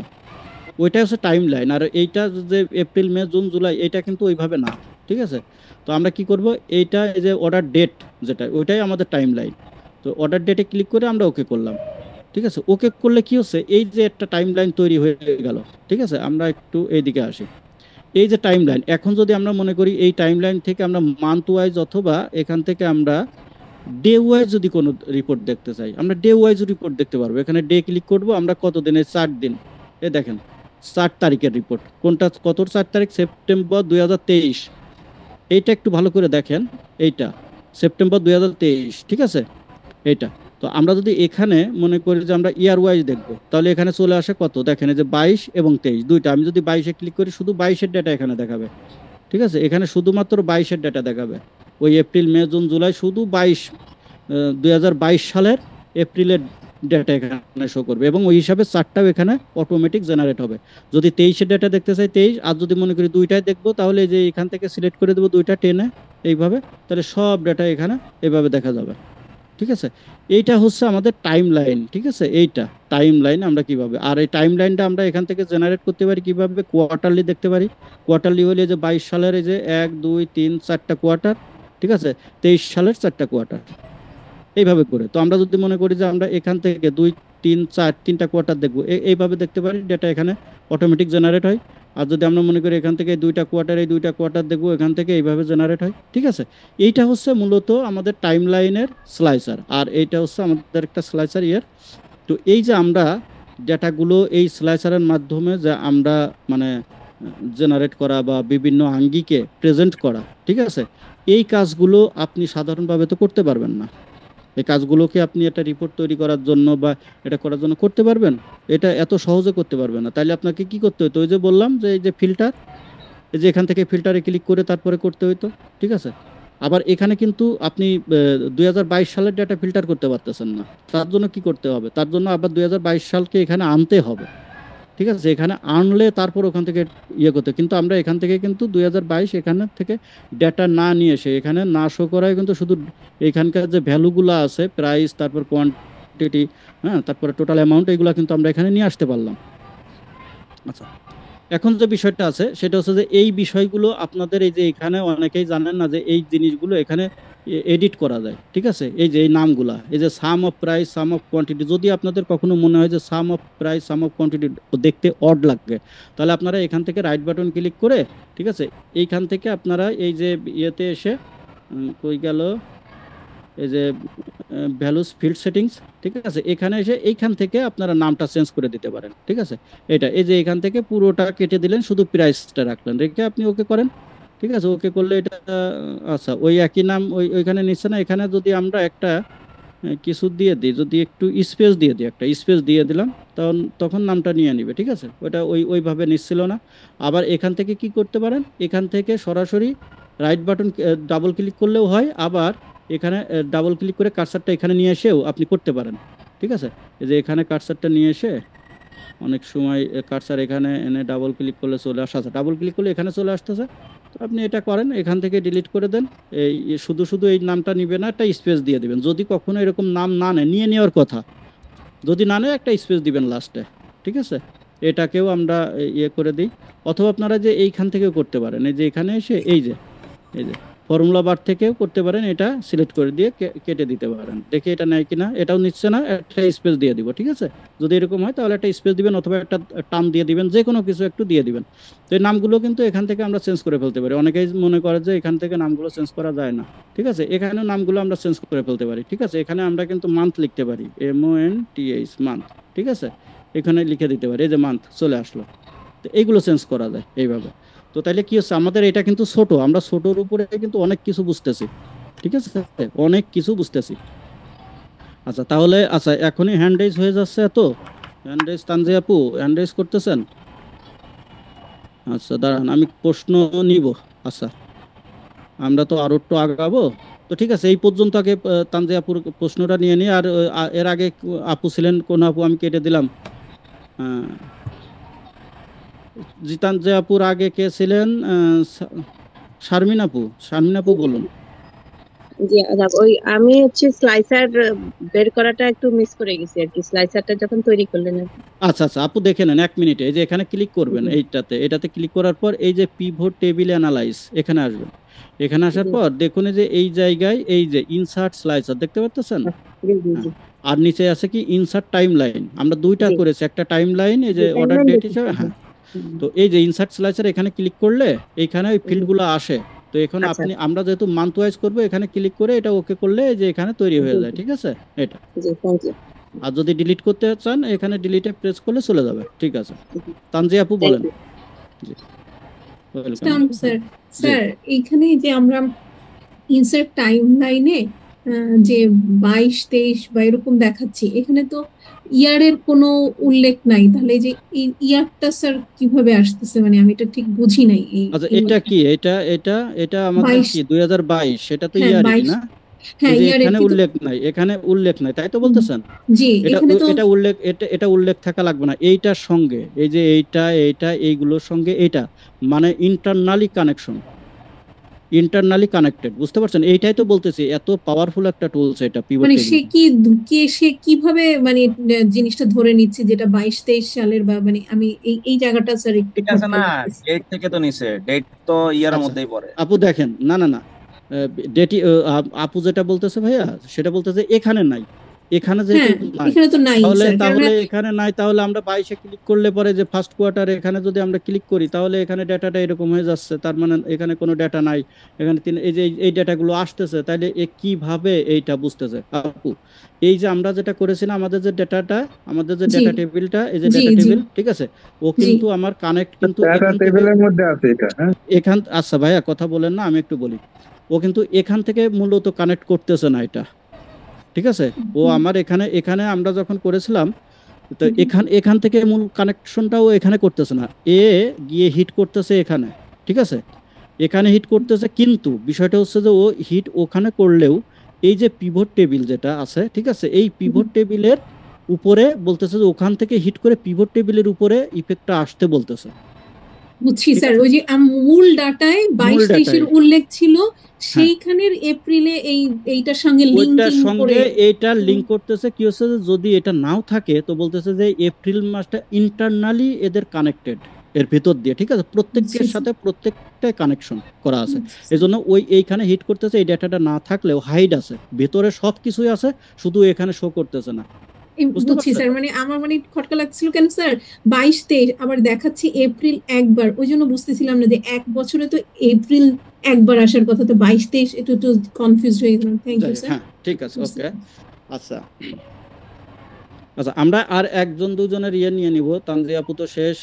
ওইটাই হচ্ছে টাইম লাইন। আর এইটা যে এপ্রিল, মে, জুন, জুলাই, এটা কিন্তু ওইভাবে না। ঠিক আছে, তো আমরা কি করব, এইটা এই যে অর্ডার ডেট যেটা, ওইটাই আমাদের টাইম লাইন। তো অর্ডার ডেটে ক্লিক করে আমরা ওকে করলাম। ঠিক আছে, ওকে করলে কি হচ্ছে, এই যে একটা টাইম লাইন তৈরি হয়ে গেল। ঠিক আছে, আমরা একটু এইদিকে আসি। এই যে টাইম লাইন, এখন যদি আমরা মনে করি এই টাইম লাইন থেকে আমরা মান্থ ওয়াইজ অথবা এখান থেকে আমরা ডে ওয়াইজ যদি কোনো রিপোর্ট দেখতে চাই, আমরা ডে ওয়াইজ রিপোর্ট দেখতে পারবো। এখানে ডে ক্লিক করব, আমরা কত দিনের, 4 দিন, এ দেখেন 4 তারিখের রিপোর্ট, কোনটা কত, 4 তারিখ সেপ্টেম্বর 2023, এইটা একটু ভালো করে দেখেন, এইটা সেপ্টেম্বর 2023। ঠিক আছে, এইটা। তো আমরা যদি এখানে মনে করি যে আমরা ইয়ার ওয়াইজ দেখবো, তাহলে এখানে চলে আসে কত, দেখেন এই যে 22 এবং 23 দুইটা। আমি যদি 22-এ ক্লিক করি, শুধু 22-এর ডেটা এখানে দেখাবে। ঠিক আছে, এখানে শুধুমাত্র 22-এর ডেটা দেখাবে। ওই এপ্রিল, মে, জুন, জুলাই শুধু 2022 সালের এপ্রিলের ডেটা এখানে শো করবে, এবং ওই হিসাবে চারটাও এখানে অটোমেটিক জেনারেট হবে। যদি 23-এর ডেটা দেখতে চাই 23, আর যদি মনে করি দুইটাই দেখবো, তাহলে যে এখান থেকে সিলেক্ট করে দেবো দুইটা টেনে এইভাবে, তাহলে সব ডেটা এখানে এভাবে দেখা যাবে। ঠিক আছে, এইটা হচ্ছে আমাদের টাইম লাইন। ঠিক আছে, এইটা টাইম লাইন আমরা কিভাবে, আর এই টাইম লাইনটা আমরা এখান থেকে জেনারেট করতে পারি কিভাবে, কোয়ার্টারলি দেখতে পারি। কোয়ার্টারলি হলে যে 22 সালের এই যে 1, 2, 3, 4টা কোয়ার্টার। ঠিক আছে, 23 সালের 4টা কোয়ার্টার, এইভাবে করে। তো আমরা যদি মনে করি যে আমরা এখান থেকে 2, 3, 4 তিনটা কোয়ার্টার দেখবো, এইভাবে দেখতে পারি, ডেটা এখানে অটোমেটিক জেনারেট হয়। আর যদি আমরা মনে করি এখান থেকে দুইটা কোয়ার্টার, এই দুইটা কোয়ার্টার দেখবো, এখান থেকে এইভাবে জেনারেট হয়। ঠিক আছে, এইটা হচ্ছে মূলত আমাদের টাইম লাইনের স্লাইসার, আর এইটা হচ্ছে আমাদের একটা স্লাইসার ইয়ার। তো এই যে আমরা ডেটাগুলো এই স্লাইসারের মাধ্যমে যে আমরা মানে জেনারেট করা বা বিভিন্ন আঙ্গিকে প্রেজেন্ট করা, ঠিক আছে, এই কাজগুলো আপনি সাধারণভাবে তো করতে পারবেন না। এই কাজগুলো কি আপনি একটা রিপোর্ট তৈরি করার জন্য বা এটা করার জন্য করতে পারবেন? এটা এত সহজে করতে পারবেন না। তাইলে আপনাকে কি করতে হতো, ওই যে বললাম যে এই যে ফিল্টার, এই যে এখান থেকে ফিল্টারে ক্লিক করে তারপরে করতে হইতো, ঠিক আছে। আবার এখানে কিন্তু আপনি 2022 সালের ডেটা ফিল্টার করতে পারতেছেন না। তার জন্য কি করতে হবে? তার জন্য আবার 2022 সালকে এখানে আনতে হবে, ঠিক আছে। এখানে আনলে তারপর ওখান থেকে ইয়ে করতে, কিন্তু আমরা এখান থেকে কিন্তু 2022 এখানে থেকে ডেটা না নিয়ে এসে এখানে না শো করায় কিন্তু শুধু এখানকার যে ভ্যালুগুলো আছে, প্রাইস, তারপর কোয়ান্টিটি, হ্যাঁ, তারপরে টোটাল অ্যামাউন্ট, এগুলো কিন্তু আমরা এখানে নিয়ে আসতে পারলাম। আচ্ছা, এখন যে বিষয়টা আছে সেটা হচ্ছে যে এই বিষয়গুলো আপনাদের এই যে এখানে অনেকেই জানেন না যে এই জিনিসগুলো এখানে এডিট করা যায়, ঠিক আছে। এই যে এই নামগুলা, এই যে sum of price, sum of quantity, যদি আপনাদের কখনো মনে হয় যে sum of price, sum of quantity দেখতে অড লাগবে, তাহলে আপনারা এখান থেকে রাইট বাটন ক্লিক করে, ঠিক আছে, এইখান থেকে আপনারা এই যে ইয়েতে এসে কই গেল, এই যে ভ্যালুস ফিল্ড সেটিংস, ঠিক আছে, এখানে এসে এইখান থেকে আপনারা নামটা চেঞ্জ করে দিতে পারেন, ঠিক আছে। এটা এই যে এখান থেকে পুরোটা কেটে দিলেন, শুধু প্রাইসটা রাখলেন, রেখে আপনি ওকে করেন, ঠিক আছে। ওকে করলে এটা আচ্ছা ওই একই নাম ওইখানে নিচ্ছে না। এখানে যদি আমরা একটা কিছু দিয়ে দিই, যদি একটু স্পেস দিয়ে দিই, একটা স্পেস দিয়ে দিলাম, তখন তখন নামটা নিয়ে নিবে, ঠিক আছে। ওটা ওইভাবে নিচ্ছিল না। আবার এখান থেকে কি করতে পারেন, এখান থেকে সরাসরি রাইট বাটন ডাবল ক্লিক করলেও হয়, আবার এখানে ডাবল ক্লিক করে কার্সারটা এখানে নিয়ে এসেও আপনি করতে পারেন, ঠিক আছে। এই যে এখানে কার্সারটা নিয়ে এসে অনেক সময় কার্সার এখানে এনে ডাবল ক্লিক করলে চলে আসা, ডাবল ক্লিক করলে এখানে চলে আসতেছে। তো আপনি এটা করেন, এখান থেকে ডিলিট করে দেন। এই শুধু শুধু এই নামটা নিবে না, একটা স্পেস দিয়ে দিবেন। যদি কখনো এরকম নাম না নেয়, নিয়ে নেওয়ার কথা, যদি না নেয় একটা স্পেস দিবেন লাস্টে, ঠিক আছে। এটাকেও আমরা ইয়ে করে দিই। অথবা আপনারা যে এইখান থেকেও করতে পারেন, এই যে এখানে এসে এই যে ফর্মুলা বার থেকেও করতে পারেন, এটা সিলেক্ট করে দিয়ে কেটে দিতে পারেন। দেখে এটা নেয় কিনা, এটাও নিচ্ছে না, একটা স্পেস দিয়ে দিব, ঠিক আছে। যদি এরকম হয় তাহলে একটা স্পেস দিবেন, অথবা একটা টার্ম দিয়ে দিবেন, যে কোনো কিছু একটু দিয়ে দিবেন। তো এই নামগুলো কিন্তু এখান থেকে আমরা চেঞ্জ করে ফেলতে পারি। অনেকেই মনে করে যে এখান থেকে নামগুলো চেঞ্জ করা যায় না, ঠিক আছে। এখানে নামগুলো আমরা চেঞ্জ করে ফেলতে পারি, ঠিক আছে। এখানে আমরা কিন্তু মান্থ লিখতে পারি, MONTH, মান্থ, ঠিক আছে। এখানে লিখে দিতে পারি, এই যে মান্থ চলে আসলো। তো এইগুলো চেঞ্জ করা যায় এইভাবে। তো তাইলে কি হচ্ছে, আমাদের এটা কিন্তু ছোট, আমরা ছোটর উপরে কিন্তু অনেক কিছু বুঝতেছি, ঠিক আছে, অনেক কিছু বুঝতেছি। আচ্ছা তাহলে, আচ্ছা এখনই হ্যান্ড রেজ হয়ে যাচ্ছে, এত হ্যান্ড রেজ, তানজিয়া আপু হ্যান্ড রেজ করতেছেন? আচ্ছা দাঁড়ান, আমি প্রশ্ন নিব। আচ্ছা, আমরা তো আরো একটু আগাবো। তো ঠিক আছে, এই পর্যন্ত আগে তানজিয়া আপুর প্রশ্নটা নিয়ে নিই। আর এর আগে আপু ছিলেন কোন আপু, আমি কেটে দিলাম। আহ, তানজিয়া আপুর আগে কে ছিলেন? শারমিন আপু, শারমিন আপু বলুন। জি আদাব, ওই আমি হচ্ছে স্লাইসার বের করাটা একটু মিস করে গেছি আর কি, স্লাইসারটা যখন তৈরি করলেন আর কি। আচ্ছা আচ্ছা আপু, দেখে নেন 1 মিনিটে। এই যে এখানে ক্লিক করবেন, জি এটাতে ক্লিক করার পর এই যে পিভট টেবিল অ্যানালাইজ, এখানে আসবেন। এখানে আসার জি পর দেখুন এই যে এই জায়গায় এই যে ইনসার্ট স্লাইসার দেখতে পাচ্ছেন। জি জি হ্যাঁ, জি আর নিচে আছে কি ইনসার্ট টাইম লাইন। আমরা দুইটা জি করেছি, একটা টাইম লাইন এই জি যে অর্ডার টাইমলাইন ডেট দেখেছি, হিসাবে, জি। হ্যাঁ। তো এই যে ইনসার্ট স্লাইসার এখানে ক্লিক করলে এইখানে ওই জি ফিল্ডগুলো আসে। তো এখন আচ্ছা আমরা যেহেতু মান্থ ওয়াইজ করবো, এখানে ক্লিক করে এটা ওকে করলে এই যে এখানে তৈরি হয়ে জি যায়, জি ঠিক আছে। এটা জি থ্যাংক ইউ। আর যদি ডিলিট করতে চান, এখানে ডিলিটে প্রেস করলে চলে যাবে, ঠিক আছে। তানজি আপু থ্যাংক বলেন। ইউ। জি, ওয়েলকাম সালাম আপু, স্যার। হ্যাঁ। জি স্যার, এইখানে যে আমরা ইনসার্ট টাইম লাইনে যে 22 23 বা এরকম দেখাচ্ছি, এখানে তো ইয়ারের কোনো উল্লেখ নাই, তাহলে এই যে ইয়ারটা স্যার কিভাবে আসতেছে, মানে আমি এটা ঠিক বুঝি নাই এই আচ্ছা, এই এটা কি, এটা আমাদের 22, কি 2022, সেটা তো হ্যাঁ ইয়ারই 22, না। এই হ্যাঁ যে ইয়ারের এখানে কিন্তু। উল্লেখ নাই, তাই তো হুম, বলতেছেন। জি এটা এখানে তো। এটা উল্লেখ, এটা উল্লেখ থাকা লাগবে না এইটার সঙ্গে। এই যে এইটা এইগুলোর সঙ্গে এইটা, মানে ইন্টারনালি কানেক্টেড, বুঝতে পারছেন? এইটাই তো বলতেছি, এত পাওয়ারফুল একটা টুলস এটা পিভট মানে টেবিল। সে কিভাবে মানে জিনিসটা ধরে নিচ্ছে যেটা 22 23 সালের, বা মানে আমি এই জায়গাটা স্যার একটু ঠিক আছে খটকা না, লাগতেছে। ডেট থেকে তো নিছে, ডেট তো ইয়ারের আচ্ছা মধ্যেই পড়ে। আপু দেখেন, না না না, ডেটি, আপু যেটা বলতেছে ভাইয়া, সেটা বলতেছে এখানে নাই। এখানে যেহেতু হ্যাঁ, নাই, এখানে তো নাই তাহলে স্যার, কেননা তাহলে এখানে নাই, তাহলে আমরা 22-এ ক্লিক করলে পরে যে ফার্স্ট কোয়ার্টার, এখানে যদি আমরা ক্লিক করি তাহলে এখানে ডেটাটা এরকম হয়ে যাচ্ছে। তার মানে এখানে কোনো ডেটা নাই। এখানে এই যে এই ডেটাগুলো আসতেছে, তাহলে এ কিভাবে এইটা বুঝতেছে আপু? এই যে আমরা যেটা করেছিলাম, আমাদের যে জি ডেটা টেবিলটা, এই যে জি ডেটা জি টেবিল, ঠিক আছে, ও জি কিন্তু আমার কানেক্ট কিন্তু ডাটা এখান থেকে, টেবিলের মধ্যে আছে এটা, হ্যাঁ। আচ্ছা ভাইয়া কথা বলেন না, আমি একটু বলি। ও কিন্তু এখান থেকে মূলত কানেক্ট করতেছে না এটা, ঠিক আছে। ও হুম, আমার এখানে এখানে আমরা যখন করেছিলাম, তো হুম, এখান এখান থেকে মূল কানেকশনটাও এখানে করতেছে না, এ গিয়ে হিট করতেছে এখানে, ঠিক আছে, এখানে হিট করতেছে, কিন্তু বিষয়টা হচ্ছে যে ও হিট ওখানে করলেও এই যে পিভট টেবিল যেটা আছে, ঠিক আছে, এই পিভট টেবিলের উপরে বলতেছে যে ওখান থেকে হিট করে পিভট টেবিলের উপরে ইফেক্টটা আসতে বলতেছে। বুঝছি ঠিক স্যার, আছে, ওই যে মূল ডাটায় মূল 22-23-এর ডাটায়, উল্লেখ ছিল, হ্যাঁ, সেইখানের এপ্রিলে এইটার সঙ্গে ওইটার লিঙ্কিং সঙ্গে করে। এইটা লিঙ্ক করতেছে। কি হচ্ছে যে যদি এটা নাও থাকে তো বলতেছে যে এপ্রিল মাসটা ইন্টারনালি এদের কানেক্টেড এর ভিতর দিয়ে, ঠিক আছে, প্রত্যেকের সাথে প্রত্যেকটা কানেকশন করা আছে। এই জন্য ওই এইখানে হিট করতেছে, এই ডাটাটা না থাকলেও হাইড আছে, ভেতরে সব কিছুই আছে, শুধু এখানে শো করতেছে না। বুঝতে বুঝছি পারছেন? স্যার, মানে আমার মানে খটকা লাগছিল কেন স্যার, 22-23 আবার দেখাচ্ছি এপ্রিল একবার, ওই জন্য বুঝতেছিলাম না যে এক বছরে তো এপ্রিল একবার আসার কথা, তো 22-23 একটু একটু কনফিউজ হয়ে গেলাম। থ্যাংক যাই ইউ হোক, স্যার। হ্যাঁ, ঠিক আছে, ওকে। আচ্ছা আচ্ছা, আমরা আর একজন দুজনের ইয়ে নিয়ে নিব। তানজিয়া আপু তো শেষ।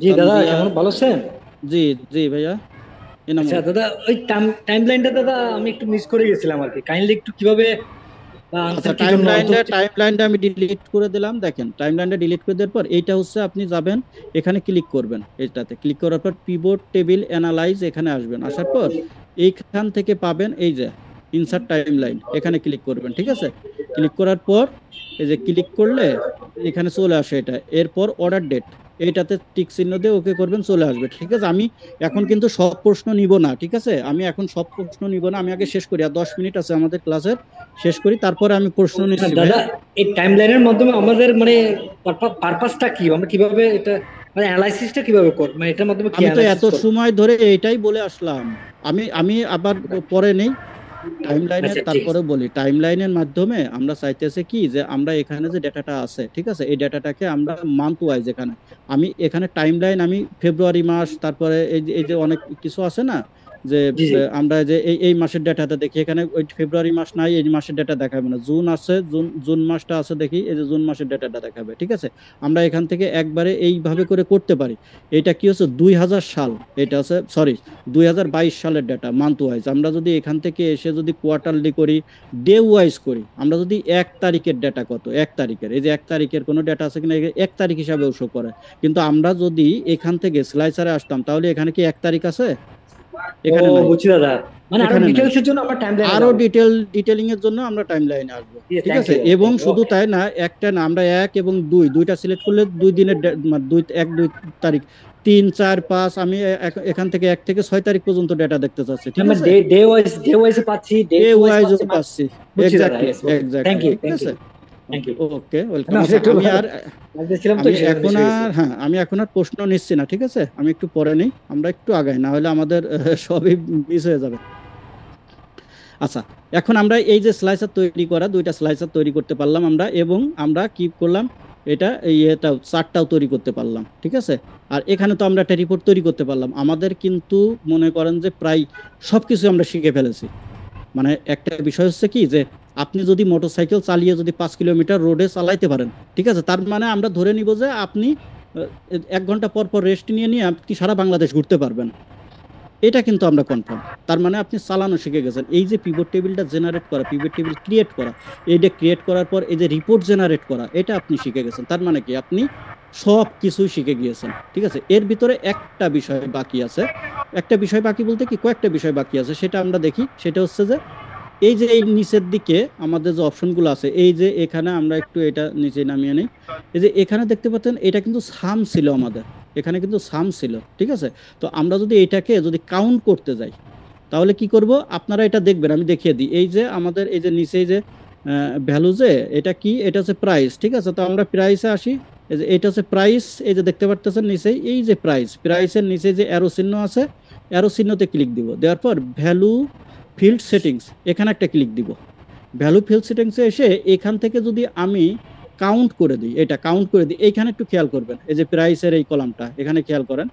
জি দাদা, তানজিয়া, কেমন, ভালো আছেন? জি জি ভাইয়া, আচ্ছা এনামুল। দাদা, ওই টাইম লাইনটা দাদা আমি একটু মিস করে গেছিলাম আর কি, কাইন্ডলি একটু কিভাবে আচ্ছা, আনসার কি জন্য অত। টাইম লাইনটা আমি ডিলিট করে দিলাম। দেখেন, টাইম লাইনটা ডিলিট করে দেওয়ার পর এইটা হচ্ছে আপনি যাবেন, এখানে ক্লিক করবেন, এটাতে ক্লিক করার পর পিভট টেবিল অ্যানালাইজ এখানে আসবেন, আসার পর এইখান থেকে পাবেন এই যে ইনসার্ট টাইম লাইন, এখানে ক্লিক করবেন, ঠিক আছে। ক্লিক করার পর এই যে ক্লিক করলে এখানে চলে আসে এটা, এরপর অর্ডার ডেট, এইটাতে টিক চিহ্ন দিয়ে ওকে করবেন, চলে আসবে, ঠিক আছে। আমি এখন কিন্তু সব প্রশ্ন নিব না, ঠিক আছে, আমি এখন সব প্রশ্ন নিব না, আমি আগে শেষ করি, আর 10 মিনিট আছে আমাদের ক্লাসের, শেষ করি, তারপরে আমি প্রশ্ন নিচ্ছি দাদা, ভাইয়া। এই টাইম লাইনের মাধ্যমে আমাদের মানে পারপাসটা কি, আমরা কিভাবে এটা মানে অ্যানালাইসিসটা কিভাবে করব, মানে এটার মাধ্যমে কি আমি তো অ্যানালাইসিস এত করব? সময় ধরে এটাই বলে আসলাম। আমি আমি আবার পরে নেই টাইম লাইনের, আচ্ছা ঠিক আছে। তারপরে বলি টাইম লাইনের মাধ্যমে আমরা চাইতেছি কি যে আমরা এখানে যে ডেটাটা আছে, ঠিক আছে, এই ডেটাটাকে আমরা মান্থ ওয়াইজ, এখানে আমি এখানে টাইম লাইন আমি ফেব্রুয়ারি মাস, তারপরে এই যে অনেক কিছু আছে না, যে জি জি। আমরা যে এই মাসের ডেটাটা দেখি, এখানে ওই ফেব্রুয়ারি মাস নাই, এই মাসের ডেটা দেখাবে না, জুন আছে, জুন মাসটা আছে দেখি, এই যে জুন মাসের ডেটাটা দেখাবে, ঠিক আছে। আমরা এখান থেকে একবারে এইভাবে করে করতে পারি। এটা কি হচ্ছে 2000 সাল, এটা আছে, সরি, 2022 সালের ডেটা মান্থ ওয়াইজ। আমরা যদি এখান থেকে এসে যদি কোয়ার্টারলি করি, ডে ওয়াইজ করি, আমরা যদি 1 তারিখের ডেটা কত, 1 তারিখের, এই যে 1 তারিখের কোনো ডেটা আছে কিনা, 1 তারিখ হিসাবেও শো করে। কিন্তু আমরা যদি এখান থেকে স্লাইসারে আসতাম, তাহলে এখানে কি 1 তারিখ আছে? ও এখানে নাই, বুঝছি দাদা, মানে আরো এখানে নাই। ডিটেইলস এর জন্য আমরা টাইম লাইনে আরো যাব। ডিটেলিং এর জন্য আমরা টাইম লাইনে আসবো, ঠিক থ্যাংক আছে। ইউ, এবং থ্যাংক ইউ, শুধু ওকে। তাই না, একটা না, আমরা 1 এবং 2 দুইটা সিলেক্ট করলে 2 দিনের মানে 2 তারিখ, 3, 4, 5, আমি এখান থেকে 1 থেকে 6 তারিখ পর্যন্ত ডেটা দেখতে চাচ্ছি, ঠিক আমরা আছে। ডে ওয়াইজ পাচ্ছি, ডে ডেট ওয়াইজ ওয়াইজও পাচ্ছি, পাচ্ছি, বুঝছি দাদা। Exactly yes, okay, exactly, thank you, ঠিক থ্যাংক ইউ, আছে। Thank you. Okay, welcome. আমি আচ্ছা, আসলে একটু আমি আর ভাবতেছিলাম তো, আমি সেজন্য এখন মিস হয়ে গেছে। আর হ্যাঁ, আমি এখন আর প্রশ্ন নিচ্ছি না, ঠিক আছে, আমি একটু পরে নেই, আমরা একটু আগাই, না হলে আমাদের সবই মিস হয়ে যাবে। আচ্ছা, এখন আমরা এই যে স্লাইসার তৈরি করা, 2টা স্লাইসার তৈরি করতে পারলাম আমরা, এবং আমরা কি করলাম, এটাও চার্টটাও তৈরি করতে পারলাম, ঠিক আছে। আর এখানে তো আমরা একটা রিপোর্ট তৈরি করতে পারলাম। আমাদের কিন্তু মনে করেন যে প্রায় সবকিছু আমরা শিখে ফেলেছি। মানে একটা বিষয় হচ্ছে কি যে আপনি যদি মোটরসাইকেল চালিয়ে যদি 5 কিলোমিটার রোডে চালাইতে পারেন, ঠিক আছে, তার মানে আমরা ধরে নিব যে আপনি 1 ঘন্টা পর পর রেস্ট নিয়ে নিয়ে আপনি সারা বাংলাদেশ ঘুরতে পারবেন। এটা কিন্তু আমরা কনফার্ম। তার মানে আপনি চালানো শিখে গেছেন। এই যে পিভট টেবিলটা জেনারেট করা, পিভট টেবিল ক্রিয়েট করা, এইটা ক্রিয়েট করার পর এই যে রিপোর্ট জেনারেট করা, এটা আপনি শিখে গেছেন। তার মানে কি আপনি সব কিছুই শিখে গিয়েছেন, ঠিক আছে। এর ভিতরে একটা বিষয় বাকি আছে, একটা বিষয় বাকি বলতে কি কয়েকটা বিষয় বাকি আছে, সেটা আমরা দেখি। সেটা হচ্ছে যে এই যে এই নিচের দিকে আমাদের যে অপশনগুলো আছে, এই যে এখানে আমরা একটু এটা নিচে নামিয়ে নিই। এই যে এখানে দেখতে পাচ্ছেন, এটা কিন্তু সাম ছিল আমাদের, এখানে কিন্তু সাম ছিল, ঠিক আছে। তো আমরা যদি এটাকে যদি কাউন্ট করতে যাই, তাহলে কি করব, আপনারা এটা দেখবেন, আমি দেখিয়ে দিই। এই যে আমাদের এই যে নিচে এই যে ভ্যালু, যে এটা কি, এটা হচ্ছে প্রাইস, ঠিক আছে। তো আমরা প্রাইসে আসি, এই যে এটা হচ্ছে প্রাইস, এই যে দেখতে পাচ্ছেন নিচেই এই যে প্রাইসের নিচে যে অ্যারো চিহ্ন আছে, অ্যারো চিহ্নতে ক্লিক দিব, দেওয়ার পর ভ্যালু ফিল্ড সেটিংস, এখানে একটা ক্লিক দিব। ভ্যালু ফিল্ড সেটিংসে এসে এখান থেকে যদি আমি কাউন্ট করে দিই, এটা কাউন্ট করে দিই, এইখানে একটু খেয়াল করবেন, এই যে প্রাইসের এই কলামটা, এখানে খেয়াল করেন,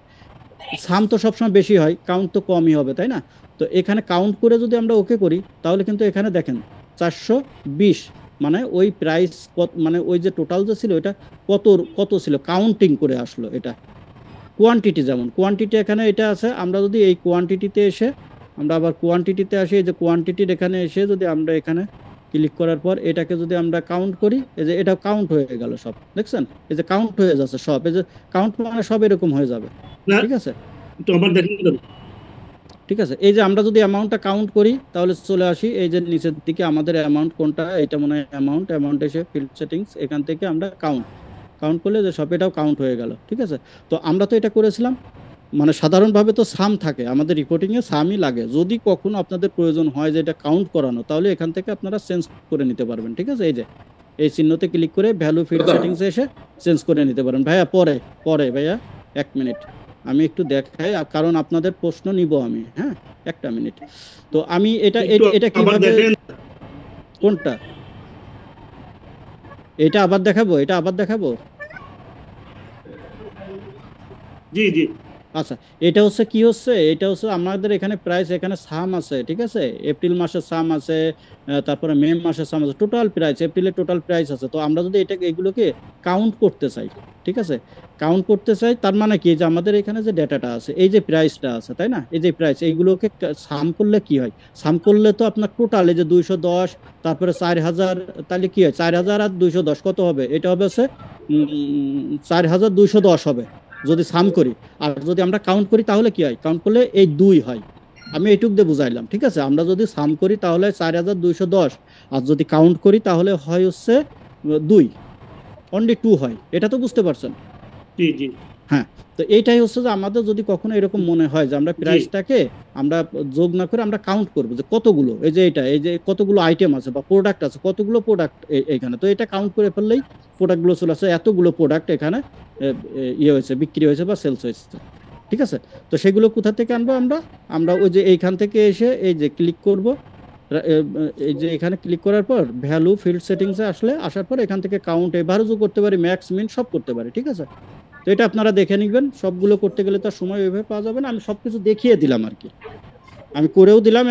সাম তো সবসময় বেশি হয়, কাউন্ট তো কমই হবে, তাই না। তো এখানে কাউন্ট করে যদি আমরা ওকে করি, তাহলে কিন্তু এখানে দেখেন 420, মানে ওই প্রাইস মানে ওই যে টোটাল যে ছিল এটা কত কত ছিল, কাউন্টিং করে আসলো। এটা কোয়ান্টিটি, যেমন কোয়ান্টিটি এখানে এটা আছে, আমরা যদি এই কোয়ান্টিটিতে এসে আমরা আবার কোয়ান্টিটিতে আসি, এই যে কোয়ান্টিটির এখানে এসে যদি আমরা এখানে ক্লিক করার পর এটাকে যদি আমরা কাউন্ট করি, এই যে এটা কাউন্ট হয়ে গেল সব, দেখছেন, এই যে কাউন্ট হয়ে যাচ্ছে সব, এই যে কাউন্ট মানে সব এরকম হয়ে যাবে, ঠিক আছে। একটু আবার দেখেন তো। ঠিক আছে, এই যে আমরা যদি অ্যামাউন্টটা কাউন্ট করি তাহলে চলে আসি এই যে নিচের দিকে আমাদের অ্যামাউন্ট কোনটা, এটা মনে হয় অ্যামাউন্ট এসে ফিল্ড সেটিংস, এখান থেকে আমরা কাউন্ট করলে যে সব এটাও কাউন্ট হয়ে গেল। ঠিক আছে, তো আমরা তো এটা করেছিলাম, মানে সাধারণভাবে তো সাম থাকে আমাদের রিপোর্টিংয়ে, সামই লাগে। যদি কখনো আপনাদের প্রয়োজন হয় যে এটা কাউন্ট করানো, তাহলে এখান থেকে আপনারা চেঞ্জ করে নিতে পারবেন। ঠিক আছে, এই যে এই চিহ্নতে ক্লিক করে ভ্যালু ফিল্ড সেটিংসে এসে চেঞ্জ করে নিতে পারেন। ভাইয়া পরে ভাইয়া 1 মিনিট আমি একটু দেখাই, কারণ আপনাদের প্রশ্ন নিব আমি। হ্যাঁ, 1টা মিনিট। তো আমি এটা একটু এটা আবার কিভাবে, দেখেন। কোনটা, এটা আবার দেখাবো। জি জি আচ্ছা, এটা হচ্ছে কি হচ্ছে, এটা হচ্ছে আমাদের এখানে প্রাইস, এখানে সাম আছে। ঠিক আছে, এপ্রিল মাসের সাম আছে, তারপরে মে মাসের সাম আছে, টোটাল প্রাইস, এপ্রিলের টোটাল প্রাইস আছে। তো আমরা যদি এগুলোকে কাউন্ট করতে চাই, ঠিক আছে, কাউন্ট করতে চাই, তার মানে কি যে আমাদের এখানে যে ডেটাটা আছে, এই যে প্রাইসটা আছে, তাই না, এই যে প্রাইস, এইগুলোকে সাম করলে কি হয়, সাম করলে তো আপনার টোটাল এই যে 210, তারপরে 4000, তাহলে কি হয়, 4000 আর 210 কত হবে, এটা হবে হচ্ছে 4210 হবে যদি সাম করি। আর যদি আমরা কাউন্ট করি তাহলে কি হয়, কাউন্ট করলে এই 2 হয়। আমি এইটুক দিয়ে বুঝাইলাম। ঠিক আছে, আমরা যদি সাম করি তাহলে 4210, আর যদি কাউন্ট করি তাহলে হয় হচ্ছে 2, অনলি 2 হয়। এটা তো বুঝতে পারছেন? জি জি হ্যাঁ, তো এইটাই হচ্ছে যে আমাদের যদি কখনো এরকম মনে হয় যে আমরা প্রাইসটাকে আমরা যোগ না করে আমরা কাউন্ট করবো যে কতগুলো, এই যে এই যে কতগুলো আইটেম আছে বা প্রোডাক্ট আছে, কতগুলো প্রোডাক্ট এইখানে, তো এটা কাউন্ট করে ফেললেই প্রোডাক্টগুলো চলে আসে, এতগুলো প্রোডাক্ট এখানে ইয়ে হয়েছে, বিক্রি হয়েছে বা সেলস হয়েছে। ঠিক আছে, তো সেগুলো কোথা থেকে আনবো আমরা ওই যে এইখান থেকে এসে এই যে ক্লিক করব, এই যে এখানে ক্লিক করার পর ভ্যালু ফিল্ড সেটিংসে আসার পর এখান থেকে কাউন্ট এভারেজও করতে পারি, ম্যাক্স মিন সব করতে পারি। ঠিক আছে, তো এটা আপনারা দেখে নিবেন। সবগুলো করতে গেলে তার সময় ওইভাবে পাওয়া যাবে না, আমি সবকিছু দেখিয়ে দিলাম আর কি, আমি করেও দিলাম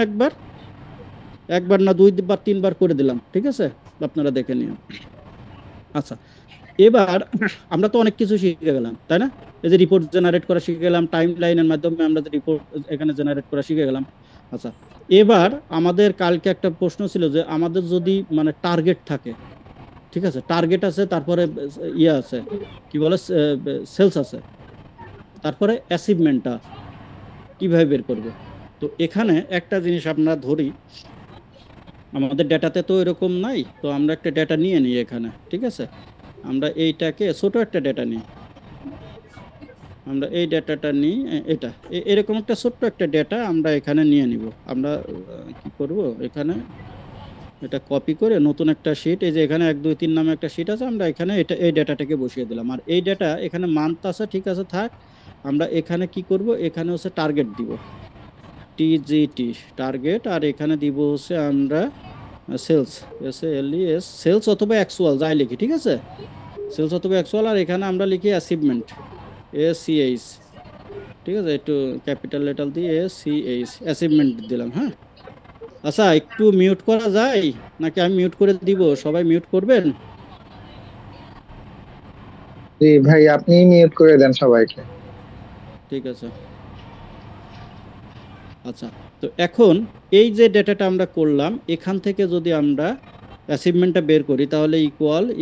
একবার না 2বার 3বার করে দিলাম। ঠিক আছে, আপনারা দেখে নিন। আচ্ছা, এবার আমরা তো অনেক কিছু শিখে গেলাম, তাই না, এই যে রিপোর্ট জেনারেট করা শিখে গেলাম, টাইম লাইনের মাধ্যমে আমরা যে রিপোর্ট এখানে জেনারেট করা শিখে গেলাম। আচ্ছা, এবার আমাদের কালকে একটা প্রশ্ন ছিল যে আমাদের যদি মানে টার্গেট থাকে, ঠিক আছে, টার্গেট আছে, তারপরে ইয়ে আছে, কি বলে, সেলস আছে, তারপরে অ্যাচিভমেন্টটা কিভাবে বের করবে। তো এখানে একটা জিনিস আমরা ধরি, আমাদের ডেটাতে তো এরকম নাই, তো আমরা একটা ডেটা নিয়ে নিই এখানে। ঠিক আছে, আমরা এইটাকে ছোট একটা ডেটা নিই, আমরা এই ডেটাটা নিই, এটা এরকম একটা ছোট্ট একটা ডেটা আমরা এখানে নিয়ে নিব। আমরা কি করব, এখানে এটা কপি করে নতুন একটা শিট, এই যে এখানে 1 2 3 নামে একটা শিট আছে, আমরা এখানে এই ডেটাটাকে বসিয়ে দিলাম। আর এই ডেটা এখানে মান্থ আছে, ঠিক আছে, থাক। আমরা এখানে কি করব, এখানে হচ্ছে টার্গেট দিব, টিজিটি টার্গেট, আর এখানে দিব হচ্ছে আমরা সেলস, SALES, সেলস অথবা অ্যাকচুয়াল যাই লিখি। ঠিক আছে, সেলস অথবা অ্যাকচুয়াল, আর এখানে আমরা লিখি অ্যাচিভমেন্ট, ACH। ঠিক আছে, একটু ক্যাপিটাল লেটার দিয়ে ACH, অ্যাচিভমেন্ট দিলাম। হ্যাঁ, আচ্ছা, একটু মিউট করা যায় নাকি আমি মিউট করে দিব, সবাই মিউট করবেন? জি ভাই, আপনি মিউট করে দেন সবাইকে। ঠিক আছে। আচ্ছা, তো এখন এই যে ডেটাটা আমরা করলাম, এখান থেকে যদি আমরা অ্যাচিভমেন্টটা বের করি তাহলে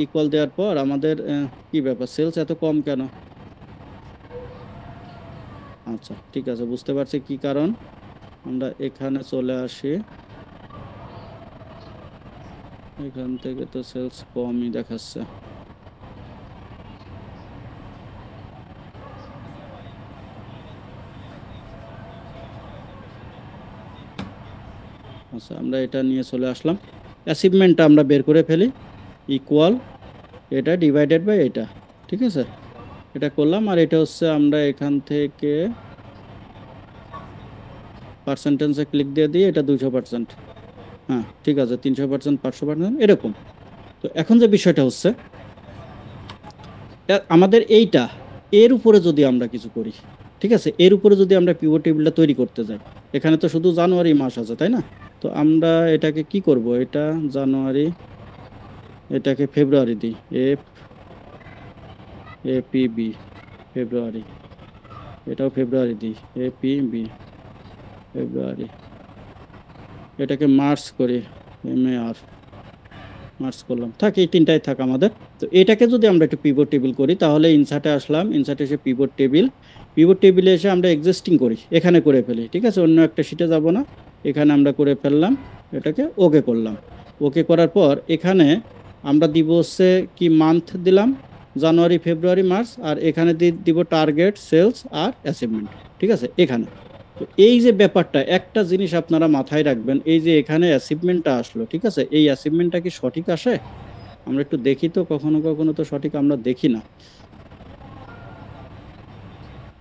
ইকুয়াল দেওয়ার পর আমাদের কি ব্যাপার, সেলস এত কম কেন? আচ্ছা, ঠিক আছে, বুঝতে পারছি কি কারণ। আমরা এখানে চলে আসি, এখান থেকে তো সেলস কমই দেখাচ্ছে। আচ্ছা, আমরা এটা নিয়ে চলে আসলাম, অ্যাচিভমেন্টটা আমরা বের করে ফেলি, ইকুয়াল এটা ডিভাইডেড বাই এটা। ঠিক আছে, এটা করলাম, আর এটা হচ্ছে আমরা এখান থেকে পার্সেন্টেজে ক্লিক দিয়ে দিই, এটা 200%। হ্যাঁ, ঠিক আছে, 300%, 500%, এরকম। তো এখন যে বিষয়টা হচ্ছে, আমাদের এর উপরে যদি আমরা কিছু করি, ঠিক আছে, এর উপরে যদি আমরা পিভট টেবিলটা তৈরি করতে যাই, এখানে তো শুধু জানুয়ারি মাস আছে, তাই না, তো আমরা এটাকে কি করব, এটা জানুয়ারি, এটাকে ফেব্রুয়ারি দিই, APB ফেব্রুয়ারি, এটাও ফেব্রুয়ারি দিই, APB ফেব্রুয়ারি, এটাকে মার্চ করি, MAR, মার্চ করলাম, থাক, এই 3টাই থাক আমাদের। তো এটাকে যদি আমরা একটু পিভট টেবিল করি, তাহলে ইনসার্টে আসলাম, ইনসার্টে এসে পিভট টেবিল, পিভট টেবিলে এসে আমরা এক্সিস্টিং করি, এখানে করে ফেলি, ঠিক আছে, অন্য একটা শিটে যাব না, এখানে আমরা করে ফেললাম, এটাকে ওকে করলাম। ওকে করার পর এখানে আমরা দিব হচ্ছে কি মান্থ দিলাম, জানুয়ারি ফেব্রুয়ারি মার্চ, আর এখানে দিব টার্গেট, সেলস আর অ্যাচিভমেন্ট, ঠিক আছে। এখানে তো এই যে ব্যাপারটা, একটা জিনিস আপনারা মাথায় রাখবেন, এই যে এখানে অ্যাচিভমেন্টটা আসলো, ঠিক আছে, এই অ্যাচিভমেন্টটা কি সঠিক আসে? আমরা একটু দেখি তো, কখনো কখনো তো সঠিক আমরা দেখি না।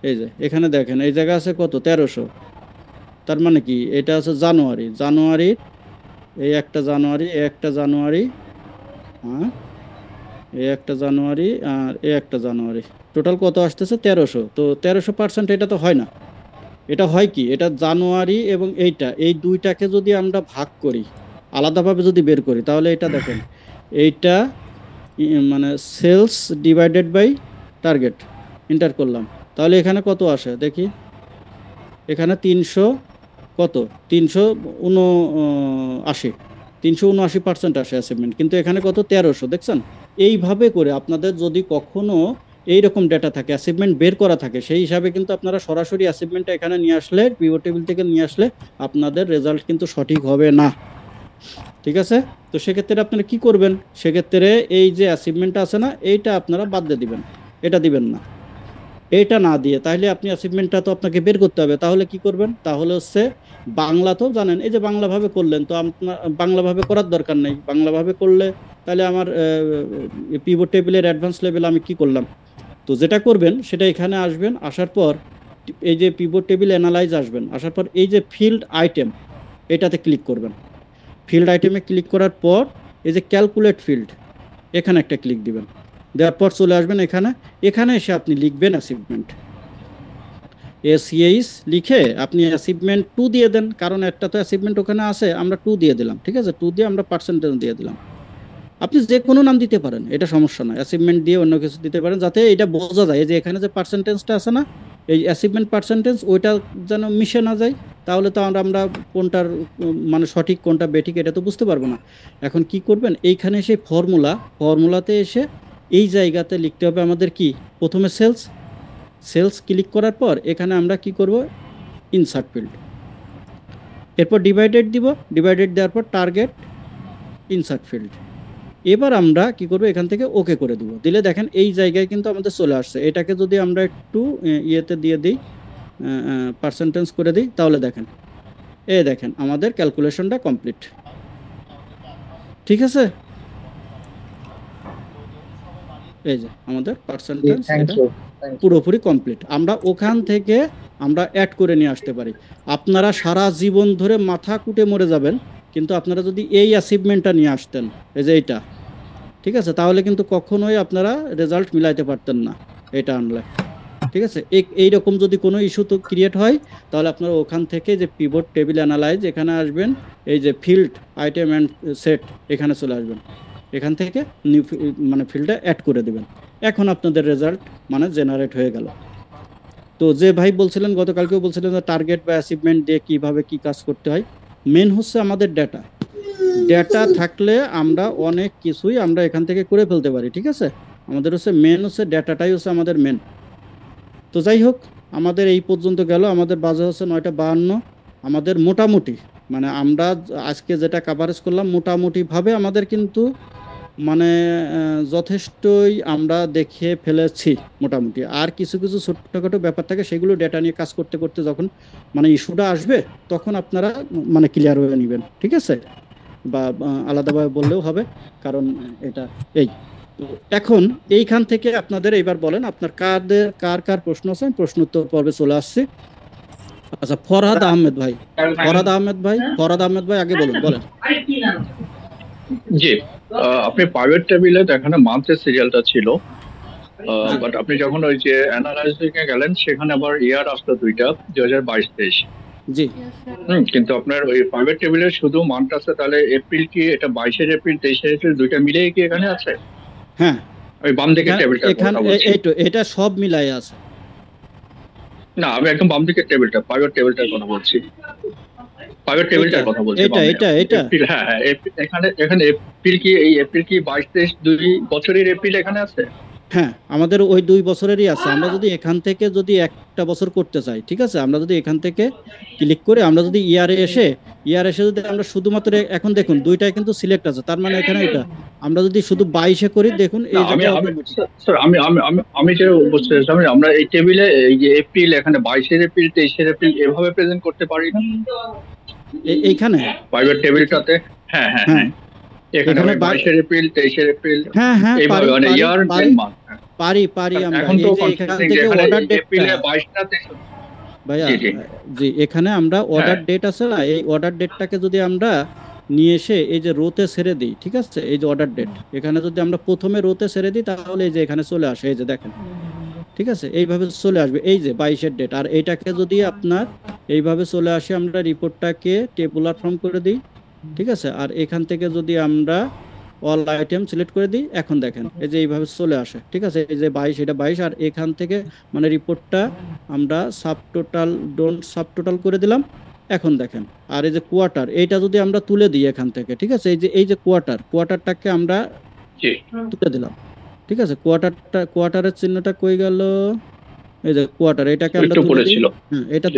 এই যে এখানে দেখেন এই জায়গা আছে কত, 1300, তার মানে কি এটা আছে জানুয়ারির এই একটা জানুয়ারি, হ্যাঁ, এই একটা জানুয়ারি আর এই একটা জানুয়ারি, টোটাল কত আসতেছে 1300। তো 1300% এটা তো হয় না, এটা হয় কি, এটা জানুয়ারি এবং এই দুইটাকে যদি আমরা ভাগ করি, আলাদাভাবে যদি বের করি, তাহলে এটা দেখেন, এইটা মানে sales divided by target enter করলাম, তাহলে এখানে কত আসে দেখি, এখানে 300 কত, 379% আসে অ্যাচিভমেন্ট, কিন্তু এখানে কত 1300, দেখছেন? এইভাবে করে আপনাদের যদি কখনো এইরকম ডেটা থাকে, অ্যাচিভমেন্ট বের করা থাকে, সেই হিসাবে কিন্তু আপনারা সরাসরি অ্যাচিভমেন্টটা এখানে নিয়ে আসলে, পিভট টেবিল থেকে নিয়ে আসলে আপনাদের রেজাল্ট কিন্তু সঠিক হবে না, ঠিক আছে। তো সেক্ষেত্রে আপনারা কি করবেন, সেক্ষেত্রে এই যে অ্যাচিভমেন্টটা আছে না, এইটা আপনারা বাদ দিয়ে দিবেন, এটা দিবেন না, এটা না দিয়ে, তাহলে আপনি অ্যাচিভমেন্টটা তো আপনাকে বের করতে হবে, তাহলে কি করবেন, তাহলে হচ্ছে বাংলা তো জানেন, এই যে বাংলাভাবে করলেন, তো আপনার বাংলাভাবে করার দরকার নেই, বাংলাভাবে করলে তাহলে আমার পিভট টেবিলের অ্যাডভান্স লেভেল আমি কি করলাম, তো যেটা করবেন সেটা এখানে আসবেন, আসার পর এই যে পিভট টেবিল অ্যানালাইজ আসবেন, আসার পর এই যে ফিল্ড আইটেম, এটাতে ক্লিক করবেন, ফিল্ড আইটেমে ক্লিক করার পর এই যে ক্যালকুলেট ফিল্ড, এখানে একটা ক্লিক দিবেন, দেওয়ার পর চলে আসবেন এখানে এসে আপনি লিখবেন অ্যাচিভমেন্ট, এসিএইচ লিখে আপনি অ্যাচিভমেন্ট 2 দিয়ে দেন, কারণ একটা তো অ্যাচিভমেন্ট ওখানে আছে, আমরা 2 দিয়ে দিলাম, ঠিক আছে, 2 দিয়ে আমরা পার্সেন্টেজ দিয়ে দিলাম, আপনি যে কোনো নাম দিতে পারেন, এটা সমস্যা না, অ্যাচিভমেন্ট দিয়ে অন্য কিছু দিতে পারেন, যাতে এটা বোঝা যায় যে এখানে যে পার্সেন্টেজটা আছে না, এই অ্যাচিভমেন্ট পার্সেন্টেজ, ওইটা যেন মিশে না যায়, তাহলে তো আমরা কোনটার মানে সঠিক কোনটা বেঠিক এটা তো বুঝতে পারবো না। এখন কি করবেন, এইখানে এসে ফর্মুলাতে এসে এই জায়গাতে লিখতে হবে আমাদের কি, প্রথমে সেলস ক্লিক করার পর এখানে আমরা কি করব, ইনসার্ট ফিল্ড, এরপর ডিভাইডেড দিব, ডিভাইডেড দেওয়ার পর টার্গেট, ইনসার্ট ফিল্ড, এবার আমরা কি করব, এখান থেকে ওকে করে দিব, দিলে দেখেন এই জায়গায় কিন্তু আমাদের চলে আসছে, এটাকে যদি আমরা একটু ইয়েতে দিয়ে দিই, পার্সেন্টেজ করে দিই, তাহলে দেখেন দেখেন আমাদের ক্যালকুলেশনটা কমপ্লিট, ঠিক আছে, এই যে আমাদের পার্সেন্টেজ থ্যাংক এটা ইউ। পুরোপুরি কমপ্লিট, আমরা ওখান থেকে আমরা অ্যাড করে নিয়ে আসতে পারি। আপনারা সারা জীবন ধরে মাথা কুটে মরে যাবেন, কিন্তু আপনারা যদি এই অ্যাচিভমেন্টটা নিয়ে আসতেন, এই যে এইটা, ঠিক আছে, তাহলে কিন্তু কখনোই আপনারা রেজাল্ট মিলাইতে পারতেন না এটা আনলে, ঠিক আছে। এইরকম যদি কোনো ইস্যু তো ক্রিয়েট হয়, তাহলে আপনারা ওখান থেকে যে পিভট টেবিল অ্যানালাইজ এখানে আসবেন, এই যে ফিল্ড আইটেম অ্যান্ড সেট এখানে চলে আসবেন, এখান থেকে নিউ মানে ফিল্ডে অ্যাড করে দেবেন, এখন আপনাদের রেজাল্ট মানে জেনারেট হয়ে গেল। তো যে ভাই বলছিলেন, গতকালকেও বলছিলেন যে টার্গেট বা অ্যাচিভমেন্ট দিয়ে কিভাবে কি কাজ করতে হয়, মেন হচ্ছে আমাদের ডেটা থাকলে আমরা অনেক কিছুই আমরা এখান থেকে করে ফেলতে পারি, ঠিক আছে, আমাদের হচ্ছে মেন হচ্ছে ডেটাটাই হচ্ছে আমাদের মেন। তো যাই হোক, আমাদের এই পর্যন্ত গেল, আমাদের বাজে হচ্ছে 9:52, আমাদের মোটামুটি মানে আমরা আজকে যেটা কাভারেজ করলাম, মোটামুটিভাবে আমাদের কিন্তু মানে যথেষ্টই আমরা দেখে ফেলেছি মোটামুটি, আর কিছু কিছু ছোট্টখাটো ব্যাপার থাকে, সেগুলো ডেটা নিয়ে কাজ করতে করতে যখন মানে ইস্যুটা আসবে, তখন আপনারা মানে ক্লিয়ার হয়ে নেবেন, ঠিক আছে, বা আলাদাভাবে বললেও হবে, কারণ এটা এই। তো এখন এইখান থেকে আপনাদের এইবার বলেন আপনার কার প্রশ্ন আছে, প্রশ্ন উত্তর পর্বে চলে আসছে। আচ্ছা, ফরহাদ আহমেদ ভাই আগে বলেন। জি, আপনি প্রাইভেট টেবিলে এখানে মান্থের সিরিয়ালটা ছিল, বাট আপনি যখন ওই যে অ্যানালাইসিসে গেলেন, সেখানে আবার ইয়ার আসলো দুইটা, 2022-23। জি, কিন্তু আপনার ওই প্রাইভেট টেবিলে শুধু মান্থ আছে, তাহলে এপ্রিল কি এটা 22 এপ্রিল 23 এপ্রিল দুইটা মিলেই কি এখানে আছে? হ্যাঁ, ওই বাম দিকের টেবিলটা কথা বলছি। এটা সব মিলাই আছে। না, আমি একদম বাম দিকের টেবিলটা, প্রাইভেট টেবিলটার কথা বলছি, প্রাইভেট টেবিলটার কথা বলছি। এটা এপ্রিল, হ্যাঁ, এখানে এপ্রিল কি এই এপ্রিল কি 22-23 দুই বছরের এপ্রিল এখানে আছে? হ্যাঁ, আমাদের ওই 2 বছরেরই আছে। আমরা যদি এখান থেকে যদি একটা বছর করতে চাই, ঠিক আছে, আমরা যদি এখান থেকে ক্লিক করে আমরা যদি ইয়ারে এসে যদি আমরা শুধুমাত্র এখন দেখুন দুইটাই কিন্তু সিলেক্ট আছে, তার মানে এখানে এটা আমরা যদি শুধু 22-এ করি দেখুন না এই আমি জায়গায় আমি অটোমেটিক। স্যার আমি যেটা বুঝতে চাইছিলাম যে আমরা এই টেবিলে এই যে এপ্রিল এখানে 22 এপ্রিল 23 এপ্রিল এভাবে প্রেজেন্ট করতে পারি না এইখানে প্রাইভেট টেবিলটাতে? হ্যাঁ হ্যাঁ হ্যাঁ, হ্যাঁ, এখানে এখানে 22 এপ্রিল 23 এপ্রিল হ্যাঁ হ্যাঁ এইভাবে পারি মানে পারি ইয়ার পারি এন্ড মান্থ। পারি আমরা। এখন তো এই যে এখান কনফিউজিং থেকে এখানে অর্ডার এপ্রিলে ডেটটা 22টা ভাইয়া, জি জি জি এখানে আমরা অর্ডার হ্যাঁ ডেট আছে না, এই অর্ডার ডেটটাকে যদি আমরা নিয়ে এসে এই যে রোতে ছেড়ে দিই, ঠিক আছে, এই যে অর্ডার ডেট এখানে যদি আমরা প্রথমে রোতে ছেড়ে দিই তাহলে এই যে এখানে চলে আসে, এই যে দেখেন, ঠিক আছে, এইভাবে চলে আসবে এই যে 22-এর ডেট। আর এইটাকে যদি আপনার এইভাবে চলে আসে আমরা রিপোর্টটাকে টেবুলার ফর্ম করে দিই, ঠিক আছে, আর এখান থেকে যদি আমরা অল আইটেম সিলেক্ট করে দিই, এখন দেখেন এই যে এইভাবে চলে আসে, ঠিক আছে, এই যে 22 এটা 22, আর এখান থেকে মানে রিপোর্টটা আমরা সাব টোটাল করে দিলাম। এখন দেখেন, আর এই যে কোয়ার্টার এইটা যদি আমরা তুলে দিই এখান থেকে, ঠিক আছে, এই যে কোয়ার্টারটাকে আমরা জি তুলে দিলাম, ঠিক আছে, কোয়ার্টারের চিহ্নটা কই গেল, এই যে কোয়ার্টার, এটাকে আমরা একটু তুলে পরে দিই। ছিল হ্যাঁ, এটা জি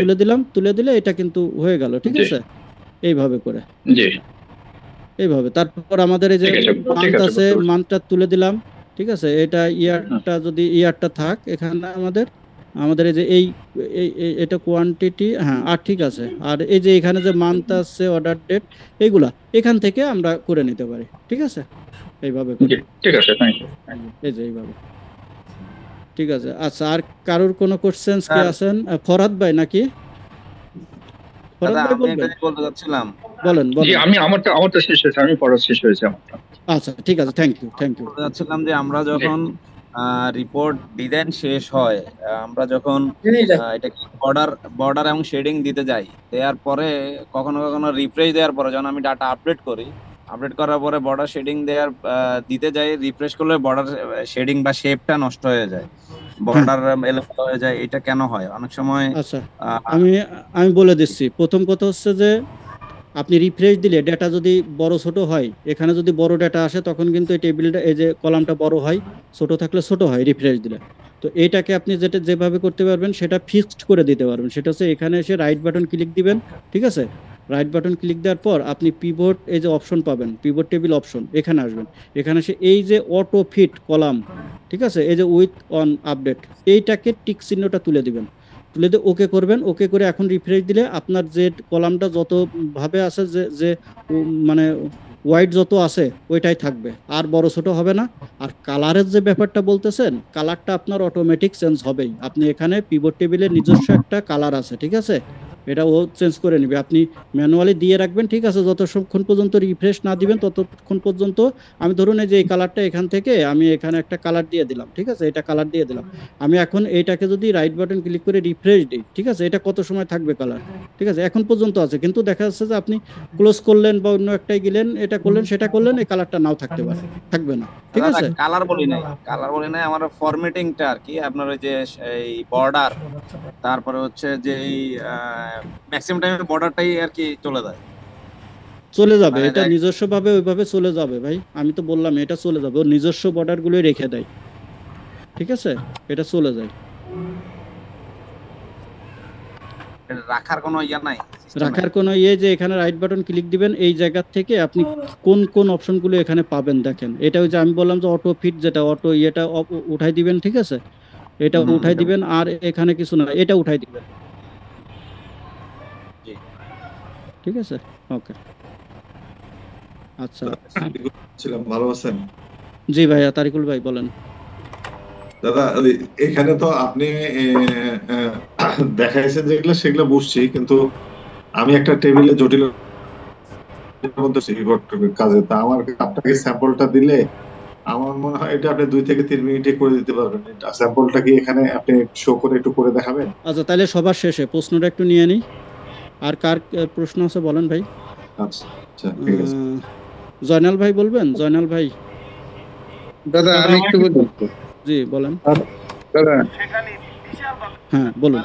তুলে দিলে এটা কিন্তু হয়ে গেল, ঠিক জি আছে, এইভাবে করে জি এইভাবে। তারপর আমাদের এই যে ঠিক আছে মান্থ আছে, বুঝতে পারছি। মান্থটা তুলে দিলাম, ঠিক আছে, এটা হুম, ইয়ারটা যদি ইয়ারটা থাক এখানে আমাদের এই যে এটা কোয়ান্টিটি, হ্যাঁ, আর ঠিক আছে, আর এই যে এখানে যে মান্থ আছে অর্ডার ডেট এইগুলা এখান থেকে আমরা করে নিতে পারি, ঠিক আছে, এইভাবে করে, জি ঠিক আছে, থ্যাংক ইউ। এই যে এইভাবে, ঠিক আছে। আচ্ছা, আর কারোর কোনো কোশ্চেন্স কি স্যার আছেন? ফরহাদ ভাই নাকি? ফরহাদ দাদা ভাই আমি একটা বলবেন, জিনিস বলতে চাচ্ছিলাম। বলেন জি বলেন। আমি আমারটা শেষ হয়েছে, আমি পড়া শেষ হয়েছে আমারটা। আচ্ছা ঠিক আছে, থ্যাংক ইউ বলতে চাচ্ছিলাম যে আমরা জি যখন রিপোর্ট ডিজাইন শেষ হয়, আমরা যখন এটা বর্ডার এবং শেডিং দিতে যাই, দেওয়ার পরে কখনো কখনো রিফ্রেশ দেওয়ার পরে যখন আমি ডাটা আপডেট করার পরে বর্ডার শেডিং দিতে যাই, রিফ্রেশ করলে বর্ডার শেডিং বা শেপটা নষ্ট হয়ে যায়, হ্যাঁ, বর্ডার এলোমেলো হয়ে যায়। এটা কেন হয়? অনেক সময় আচ্ছা আহ, আমি বলে দিচ্ছি। প্রথম কথা হচ্ছে যে আপনি রিফ্রেশ দিলে ডেটা যদি বড় ছোট হয়, এখানে যদি বড় ডেটা আসে তখন কিন্তু এই টেবিলটা এই যে কলামটা বড় হয়, ছোট থাকলে ছোট হয় রিফ্রেশ দিলে। তো এইটাকে আপনি যেভাবে করতে পারবেন সেটা ফিক্সড করে দিতে পারবেন, সেটা হচ্ছে এখানে এসে রাইট বাটন ক্লিক দিবেন, ঠিক আছে, রাইট বাটন ক্লিক দেওয়ার পর আপনি পিভট এই যে অপশন পাবেন, পিভট টেবিল অপশন, এখানে আসবেন, এখানে এসে এই যে অটো ফিট কলাম, ঠিক আছে, এই যে উইথ অন আপডেট এইটাকে টিক চিহ্নটা তুলে দিবেন, তুলে দিয়ে ওকে করবেন। ওকে করে এখন রিফ্রেশ দিলে আপনার যে কলামটা যত ভাবে আছে যে যে মানে হোয়াইট যত আছে ওইটাই থাকবে, আর বড় ছোট হবে না। আর কালারের যে ব্যাপারটা বলতেছেন, কালারটা আপনার অটোমেটিক চেঞ্জ হবেই। আপনি এখানে পিভট টেবিলের নিজস্ব একটা কালার আছে, ঠিক আছে, এটা ও চেঞ্জ করে নেবে, আপনি ম্যানুয়ালি দিয়ে রাখবেন, ঠিক আছে, যতক্ষণ পর্যন্ত রিফ্রেশ না দিবেন ততক্ষণ পর্যন্ত। আমি ধরুন এই যে এই কালারটা এখান থেকে আমি এখানে একটা কালার দিয়ে দিলাম, ঠিক আছে, এটা কালার দিয়ে দিলাম। আমি এখন এইটাকে যদি রাইট বাটন ক্লিক করে রিফ্রেশ দিই, ঠিক আছে, এটা কত সময় থাকবে কালার, ঠিক আছে, এখন পর্যন্ত আছে, কিন্তু দেখা যাচ্ছে যে আপনি ক্লোজ করলেন বা অন্য একটাই গেলেন, এটা করলেন সেটা করলেন, এই কালারটা নাও থাকতে পারে, থাকবে না, ঠিক দাদা আছে। কালার বলি নাই, আমার ফরম্যাটিংটা আর কি, আপনার ওই যে এই বর্ডার, তারপরে হচ্ছে যে এই ম্যাক্সিমাম টাইমে বর্ডারটাই আর কি চলে যায়, চলে যাবে, মানে এটা নিজস্বভাবে ওইভাবে চলে যাবে ভাই, আমি তো বললাম এটা চলে যাবে, ওর নিজস্ব বর্ডার গুলোই রেখে দেয়, ঠিক আছে, এটা চলে যায়। রাখার কোনো ইয়া নাই, system নাই। রাখার কোনো যে এখানে রাইট বাটন ক্লিক দিবেন, এই জায়গা থেকে আপনি কোন কোন অপশনগুলো এখানে পাবেন দেখেন। এটা ওই যে আমি বললাম যে অটো ফিট, যেটা অটো এটা উঠাই দিবেন, ঠিক আছে, এটা উঠাই দিবেন, আর এখানে কিছু না, এটা উঠাই দিবেন, জি। ঠিক আছে, ওকে, আচ্ছা। ছিলাম, ভালো আছেন জি ভাইয়া, তারিকুল ভাই বলেন। দাদা? ওই এখানে তো আপনি দেখাইছেন যেগুলো সেগুলো বুঝছি, কিন্তু আমি একটা টেবিলে জটিল কাজে, তা আমার আপনাকে স্যাম্পলটা দিলে আমার মনে হয় এটা আপনি 2 থেকে 3 মিনিটে করে দিতে পারবেন। এটা স্যাম্পলটা কি এখানে আপনি শো করে একটু করে দেখাবেন? আচ্ছা, তাহলে সবার শেষে প্রশ্নটা একটু নিয়ে নিই। আর কার প্রশ্ন আছে বলেন ভাই। আচ্ছা আচ্ছা, ঠিক আছে। জয়নাল ভাই বলবেন, জয়নাল ভাই। দাদা আমি একটু বলি। জি বলেন। দাদা হ্যাঁ বলুন।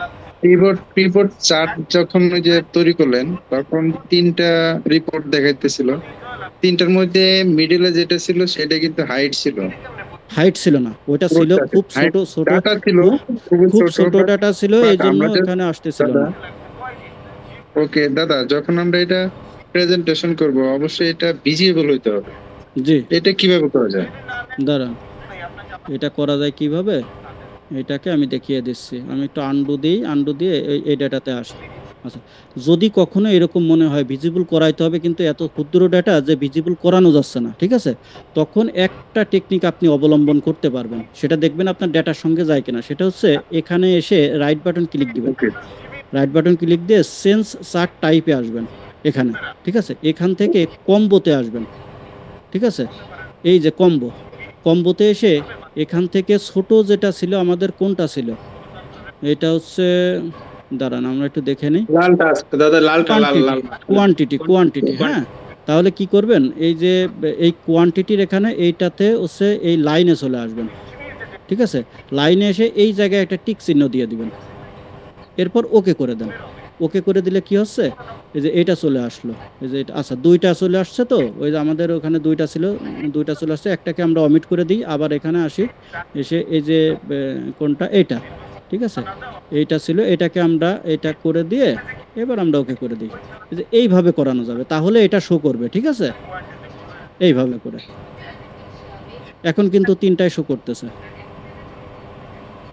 পিভট চার্ট যখন ওই যে তৈরি করলেন তখন 3টা রিপোর্ট দেখাইতেছিল, 3টার মধ্যে মিডলে যেটা ছিল সেটা কিন্তু হাইট ছিল, হাইট ছিল না, ওইটা ছিল খুব ছোট ছোট, ডাটা ছিল খুব ছোট but- ডাটা ছিল, but এই জন্য আমরা যে- এখানে আসতেছিল দাদা, না। ওকে দাদা, যখন আমরা এটা প্রেজেন্টেশন করব অবশ্যই এটা ভিজিবল হইতে হবে। জি এটা কিভাবে করা যায়? দাঁড়ান, এটা করা যায় কিভাবে, এটাকে আমি দেখিয়ে দিচ্ছি। আমি একটু আন্ডু দিই, আন্ডু দিয়ে এই ডাটাতে আসি। আচ্ছা, যদি কখনো এরকম মনে হয় ভিজিবল করাইতে হবে কিন্তু এত ক্ষুদ্র ডাটা যে ভিজিবল করানো যাচ্ছে না, ঠিক আছে, তখন একটা টেকনিক আপনি অবলম্বন করতে পারবেন, সেটা দেখবেন আপনার ডাটার সঙ্গে যায় কিনা। সেটা হচ্ছে এখানে এসে রাইট বাটন ক্লিক দিবেন, রাইট বাটন ক্লিক দিয়ে সেন্স চার্ট টাইপে আসবেন এখানে, ঠিক আছে, এখান থেকে কম্বোতে আসবেন, ঠিক আছে, এই যে কম্বোতে এসে এখান থেকে ছোট যেটা ছিল আমাদের কোনটা ছিল, এটা হচ্ছে, দাঁড়ান আমরা একটু দেখে নিই, লালটা আছে দাদা, লালটা লাল লাল কোয়ান্টিটি। হ্যাঁ, তাহলে কি করবেন, এই যে এই কোয়ান্টিটির এখানে এইটাতে হচ্ছে এই লাইনে চলে আসবেন, ঠিক আছে, লাইনে এসে এই জায়গায় একটা টিক চিহ্ন দিয়ে দিবেন, এরপর ওকে করে দেন। ওকে করে দিলে কি হচ্ছে, এই যে এটা চলে আসলো, এই যে এটা, আচ্ছা দুইটা চলে আসছে, তো ওই যে আমাদের ওখানে দুইটা ছিল, দুইটা চলে আসছে, একটাকে আমরা অমিট করে দিই, আবার এখানে আসি, এসে এই যে কোনটা, এইটা, ঠিক আছে, এইটা ছিল, এটাকে আমরা এটা করে দিয়ে এবার আমরা ওকে করে দিই। এই যে এইভাবে করানো যাবে, তাহলে এটা শো করবে, ঠিক আছে, এইভাবে করে। এখন কিন্তু তিনটায় শো করতেছে,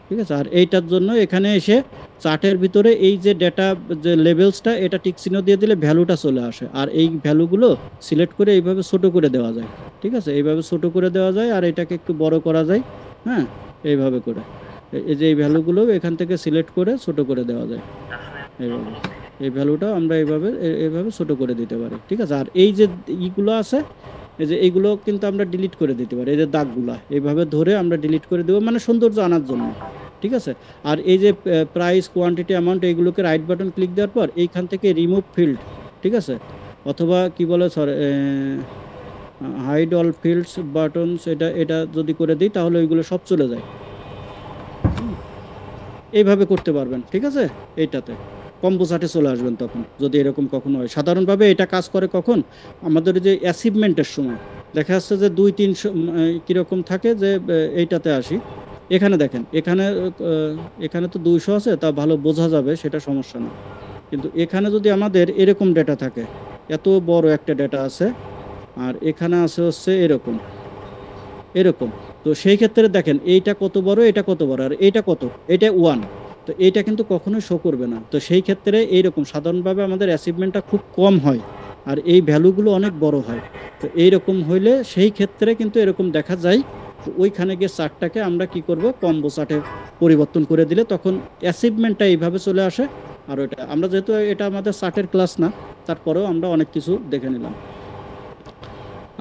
ঠিক আছে। আর এইটার জন্য এখানে এসে চার্টের ভিতরে এই যে ডেটা যে লেভেলসটা, এটা টিক চিহ্ন দিয়ে দিলে ভ্যালুটা চলে আসে, আর এই ভ্যালুগুলো সিলেক্ট করে এইভাবে ছোট করে দেওয়া যায়, ঠিক আছে, এইভাবে ছোট করে দেওয়া যায়, আর এটাকে একটু বড় করা যায়, হ্যাঁ, এইভাবে করে এই যে এই ভ্যালুগুলো এখান থেকে সিলেক্ট করে ছোট করে দেওয়া যায়, এইভাবে এই ভ্যালুটা আমরা এইভাবে ছোট করে দিতে পারি, ঠিক আছে। আর এই যে ইগুলো আছে, এই যে এইগুলো কিন্তু আমরা ডিলিট করে দিতে পারি, এই যে দাগগুলা এইভাবে ধরে আমরা ডিলিট করে দেবো, মানে সৌন্দর্য আনার জন্য, ঠিক আছে। আর এই যে প্রাইস, কোয়ান্টিটি, অ্যামাউন্ট, এইগুলোকে রাইট বাটন ক্লিক দেওয়ার পর এইখান থেকে রিমুভ ফিল্ড, ঠিক আছে, অথবা কি বলে sorry hide all fields buttons, এটা যদি করে দিই তাহলে ওইগুলো সব চলে যায়, এইভাবে করতে পারবেন, ঠিক আছে। এইটাতে কম্বো চার্টে চলে আসবেন তখন, যদি এরকম কখনো হয়। সাধারণভাবে এটা কাজ করে কখন, আমাদের যে অ্যাচিভমেন্টের সময় দেখা যাচ্ছে যে 2-3 কীরকম থাকে, যে এইটাতে আসি, এখানে দেখেন, এখানে তো 200 আছে, তা ভালো বোঝা যাবে, সেটা সমস্যা না, কিন্তু এখানে যদি আমাদের এরকম ডেটা থাকে, এত বড় একটা ডেটা আছে, আর এখানে আছে হচ্ছে এরকম, তো সেই ক্ষেত্রে দেখেন এইটা কত বড়, এটা কত বড়, আর এইটা কত, এটা 1, তো এইটা কিন্তু কখনোই শো করবে না। তো সেই ক্ষেত্রে এইরকম সাধারণভাবে আমাদের অ্যাচিভমেন্টটা খুব কম হয়, আর এই ভ্যালুগুলো অনেক বড় হয়। তো এইরকম হইলে সেই ক্ষেত্রে কিন্তু এরকম দেখা যায়। তো ওইখানে গিয়ে চার্টটাকে আমরা কি করব, কম্বো চার্টে পরিবর্তন করে দিলে তখন অ্যাচিভমেন্টটা এইভাবে চলে আসে। আর ওইটা আমরা যেহেতু এটা আমাদের চার্টের ক্লাস না, তারপরেও আমরা অনেক কিছু দেখে নিলাম।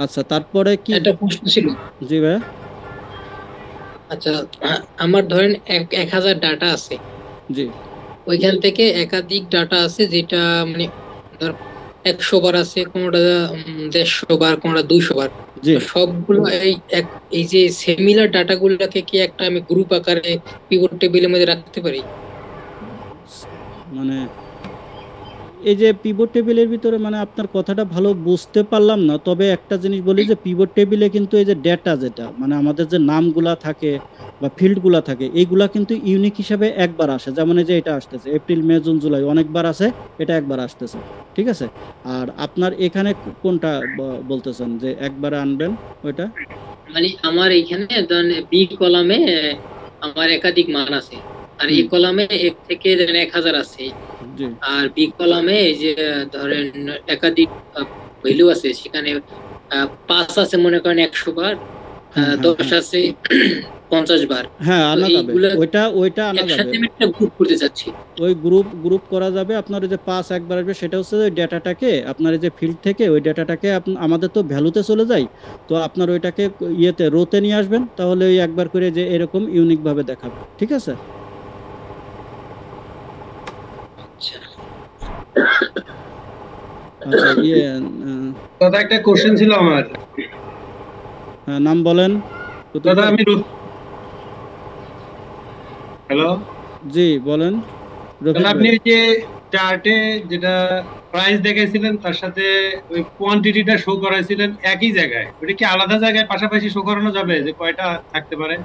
আচ্ছা, তারপরে কি একটা প্রশ্ন ছিল। জি ভাইয়া। আচ্ছা, আমার ধরেন 1000 ডাটা আছে, জি ওইখান থেকে একাধিক ডাটা আছে, যেটা মানে ধর 100 বার আছে, কোনটা 150 বার, কোনটা 200 বার, জি তো সবগুলো এই যে সিমিলার ডাটাগুলোকে কি একটা আমি গ্রুপ আকারে পিভট টেবিলের মধ্যে রাখতে পারি? মানে এই যে পিভট টেবিলের ভিতরে, মানে আপনার কথাটা ভালো বুঝতে পারলাম না, তবে একটা জিনিস বলি যে পিভট টেবিলে কিন্তু এই যে ডেটা, যেটা মানে আমাদের যে নামগুলা থাকে বা ফিল্ডগুলা থাকে, এইগুলা কিন্তু ইউনিক হিসাবে একবার আসে। যেমন এই যে এটা আসতেছে এপ্রিল, মে, জুন, জুলাই, অনেকবার আসে, এটা একবার আসতেছে, ঠিক আছে। আর আপনার এখানে কোনটা বলতেছেন যে একবারে আনবেন ওইটা? মানে আমার এইখানে ধরেন বি কলামে আমার একাধিক মান আছে, আর এই কলামে 1 থেকে 1000 আছে, জি আর বি কলামে এই যে ধরেন একাধিক ভ্যালু আছে, সেখানে 5 আছে মনে করেন 100 বার, 10 আছে 50 বার। হ্যাঁ, আনা তো যাবে, এইগুলা ওইটা আনা একসাথে যাবে, আমি একটা গ্রুপ করতে চাচ্ছি। ওই গ্রুপ করা যাবে। আপনার ওই যে 5 একবার আসবে, সেটা হচ্ছে ওই ডেটাটাকে আপনার এই যে ফিল্ড থেকে ওই ডেটাটাকে আমাদের তো ভ্যালুতে চলে যায়, তো আপনার ওইটাকে ইয়েতে রোতে নিয়ে আসবেন, তাহলে ওই একবার করে যে এরকম ইউনিক ভাবে দেখাবে, ঠিক আছে। আচ্ছা, দাদা একটা কোশ্চেন ছিল আমার। হ্যাঁ, নাম বলেন দাদা আমি হ্যালো, জি বলেন। আপনি যে চার্টে যেটা প্রাইস দেখাইছিলেন তার সাথে ওই কোয়ান্টিটিটা শো করাইছিলেন একই জায়গায়, ওটা কি আলাদা জায়গায় পাশাপাশি শো করানো যাবে যে কয়টা থাকতে পারে?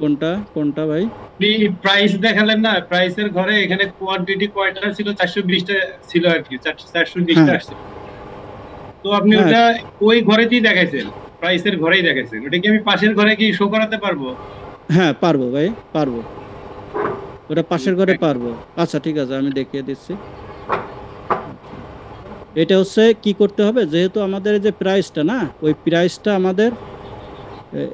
কোনটা কোনটা ভাই? আপনি প্রাইস দেখালেন না, প্রাইসের ঘরে এখানে কোয়ান্টিটি কয়টা ছিল? 420টা ছিল আর কি, 420টা আসছে। তো আপনি ওটা ওই ঘরেতেই দেখাইছেন, প্রাইসের ঘরেই দেখাইছেন, ওটা কি আমি পাশের ঘরে কি শো করাতে পারবো? হ্যাঁ পারবো ভাই, পারবো, ওটা পাশের ঘরে পারবো। আচ্ছা ঠিক আছে, আমি দেখিয়ে দিচ্ছি। এটা হচ্ছে কি করতে হবে, যেহেতু আমাদের এই যে প্রাইসটা না, ওই প্রাইসটা আমাদের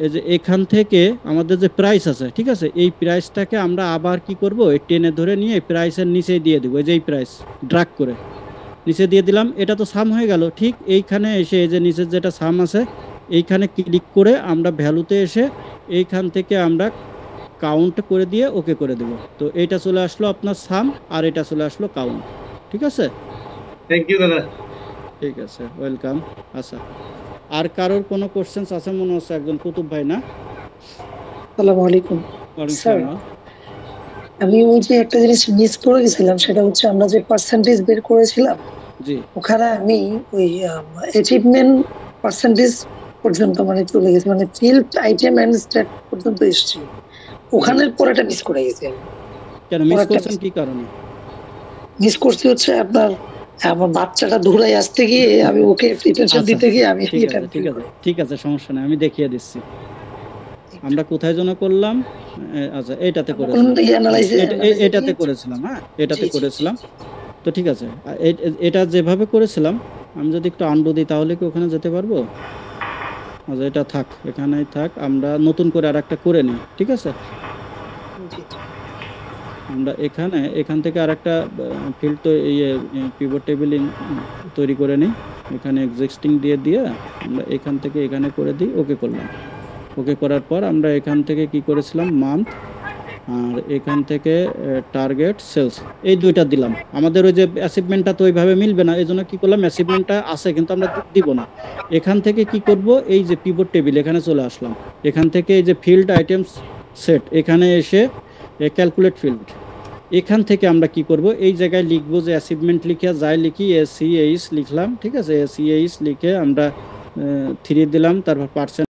এই যে এখান থেকে আমাদের যে প্রাইস আছে, ঠিক আছে, এই প্রাইসটাকে আমরা আবার কি করব, এই টেনে ধরে নিয়ে প্রাইসের নিচে দিয়ে দেবো। এই যে এই প্রাইস ড্রাগ করে নিচে দিয়ে দিলাম, এটা তো সাম হয়ে গেল। ঠিক এইখানে এসে এই যে নিচের যেটা সাম আছে এইখানে ক্লিক করে আমরা ভ্যালুতে এসে এইখান থেকে আমরা কাউন্ট করে দিয়ে ওকে করে দেব। তো এইটা চলে আসলো আপনার সাম, আর এটা চলে আসলো কাউন্ট। ঠিক আছে, থ্যাংক ইউ দাদা। ঠিক আছে, ওয়েলকাম। আচ্ছা, আর কারোর কোনো কোশ্চেন্স আছে মনে হচ্ছে? একজন কুতুব ভাই না? আসসালামু আলাইকুম ওয়ালাইকুম স্যার। সালাম। আমি ওই যে একটা জিনিস মিস করে গেছিলাম, সেটা হচ্ছে আমরা যে পার্সেন্টেজ বের করেছিলাম, জি, ওখানে আমি ওই অ্যাচিভমেন্ট পার্সেন্টেজ পর্যন্ত মানে চলে গেছি, মানে ফিল্ড আইটেম এন্ড স্ট্যাট পর্যন্ত এসেছি, ওখানের পরেটা মিস করে গেছি আমি। কেন মিস করছেন, কি কারণে মিস করছি হচ্ছে আপনার আমার বাচ্চাটা দৌড়াই আসতে গিয়ে আমি ওকে প্রিটেনশন আচ্ছা, দিতে গিয়ে আমি ঠিক এটা আছে ঠিক আছে ঠিক আছে, সমস্যা নেই, আমি দেখিয়ে দিচ্ছি। আমরা কোথায় যেন করলাম, আচ্ছা এটাতে করেছিলাম, এটাতে করেছিলাম, হ্যাঁ এটাতে করেছিলাম। তো ঠিক আছে, এটা যেভাবে করেছিলাম আমি যদি একটু আন্ডু দিই তাহলে কি ওখানে যেতে পারবো? আচ্ছা এটা থাক, এখানেই থাক, আমরা নতুন করে আর একটা করে নিই। ঠিক আছে, আমরা এখান থেকে আর একটা ফিল্ড তো পিভট টেবিল তৈরি করে নিই। এখানে এক্সিস্টিং দিয়ে আমরা এখান থেকে এখানে করে দিই, ওকে করলাম। ওকে করার পর আমরা এখান থেকে কি করেছিলাম, মান্থ, আর এখান থেকে টার্গেট সেলস, এই দুইটা দিলাম। আমাদের ওই যে অ্যাচিভমেন্টটা তো ওইভাবে মিলবে না, এই জন্য কি করলাম, অ্যাচিভমেন্টটা আছে কিন্তু আমরা দিব না। এখান থেকে কি করব, এই যে পিভট টেবিল এখানে চলে আসলাম, এখান থেকে এই যে ফিল্ড আইটেমস সেট এখানে এসে ক্যালকুলেট ফিল্ড, এখান থেকে আমরা কি করব, এই জায়গায় লিখবো যে অ্যাচিভমেন্ট লিখে যাই লিখি SCH লিখলাম। ঠিক আছে, SCH লিখে আমরা 3 দিলাম, তারপর পার্সেন্ট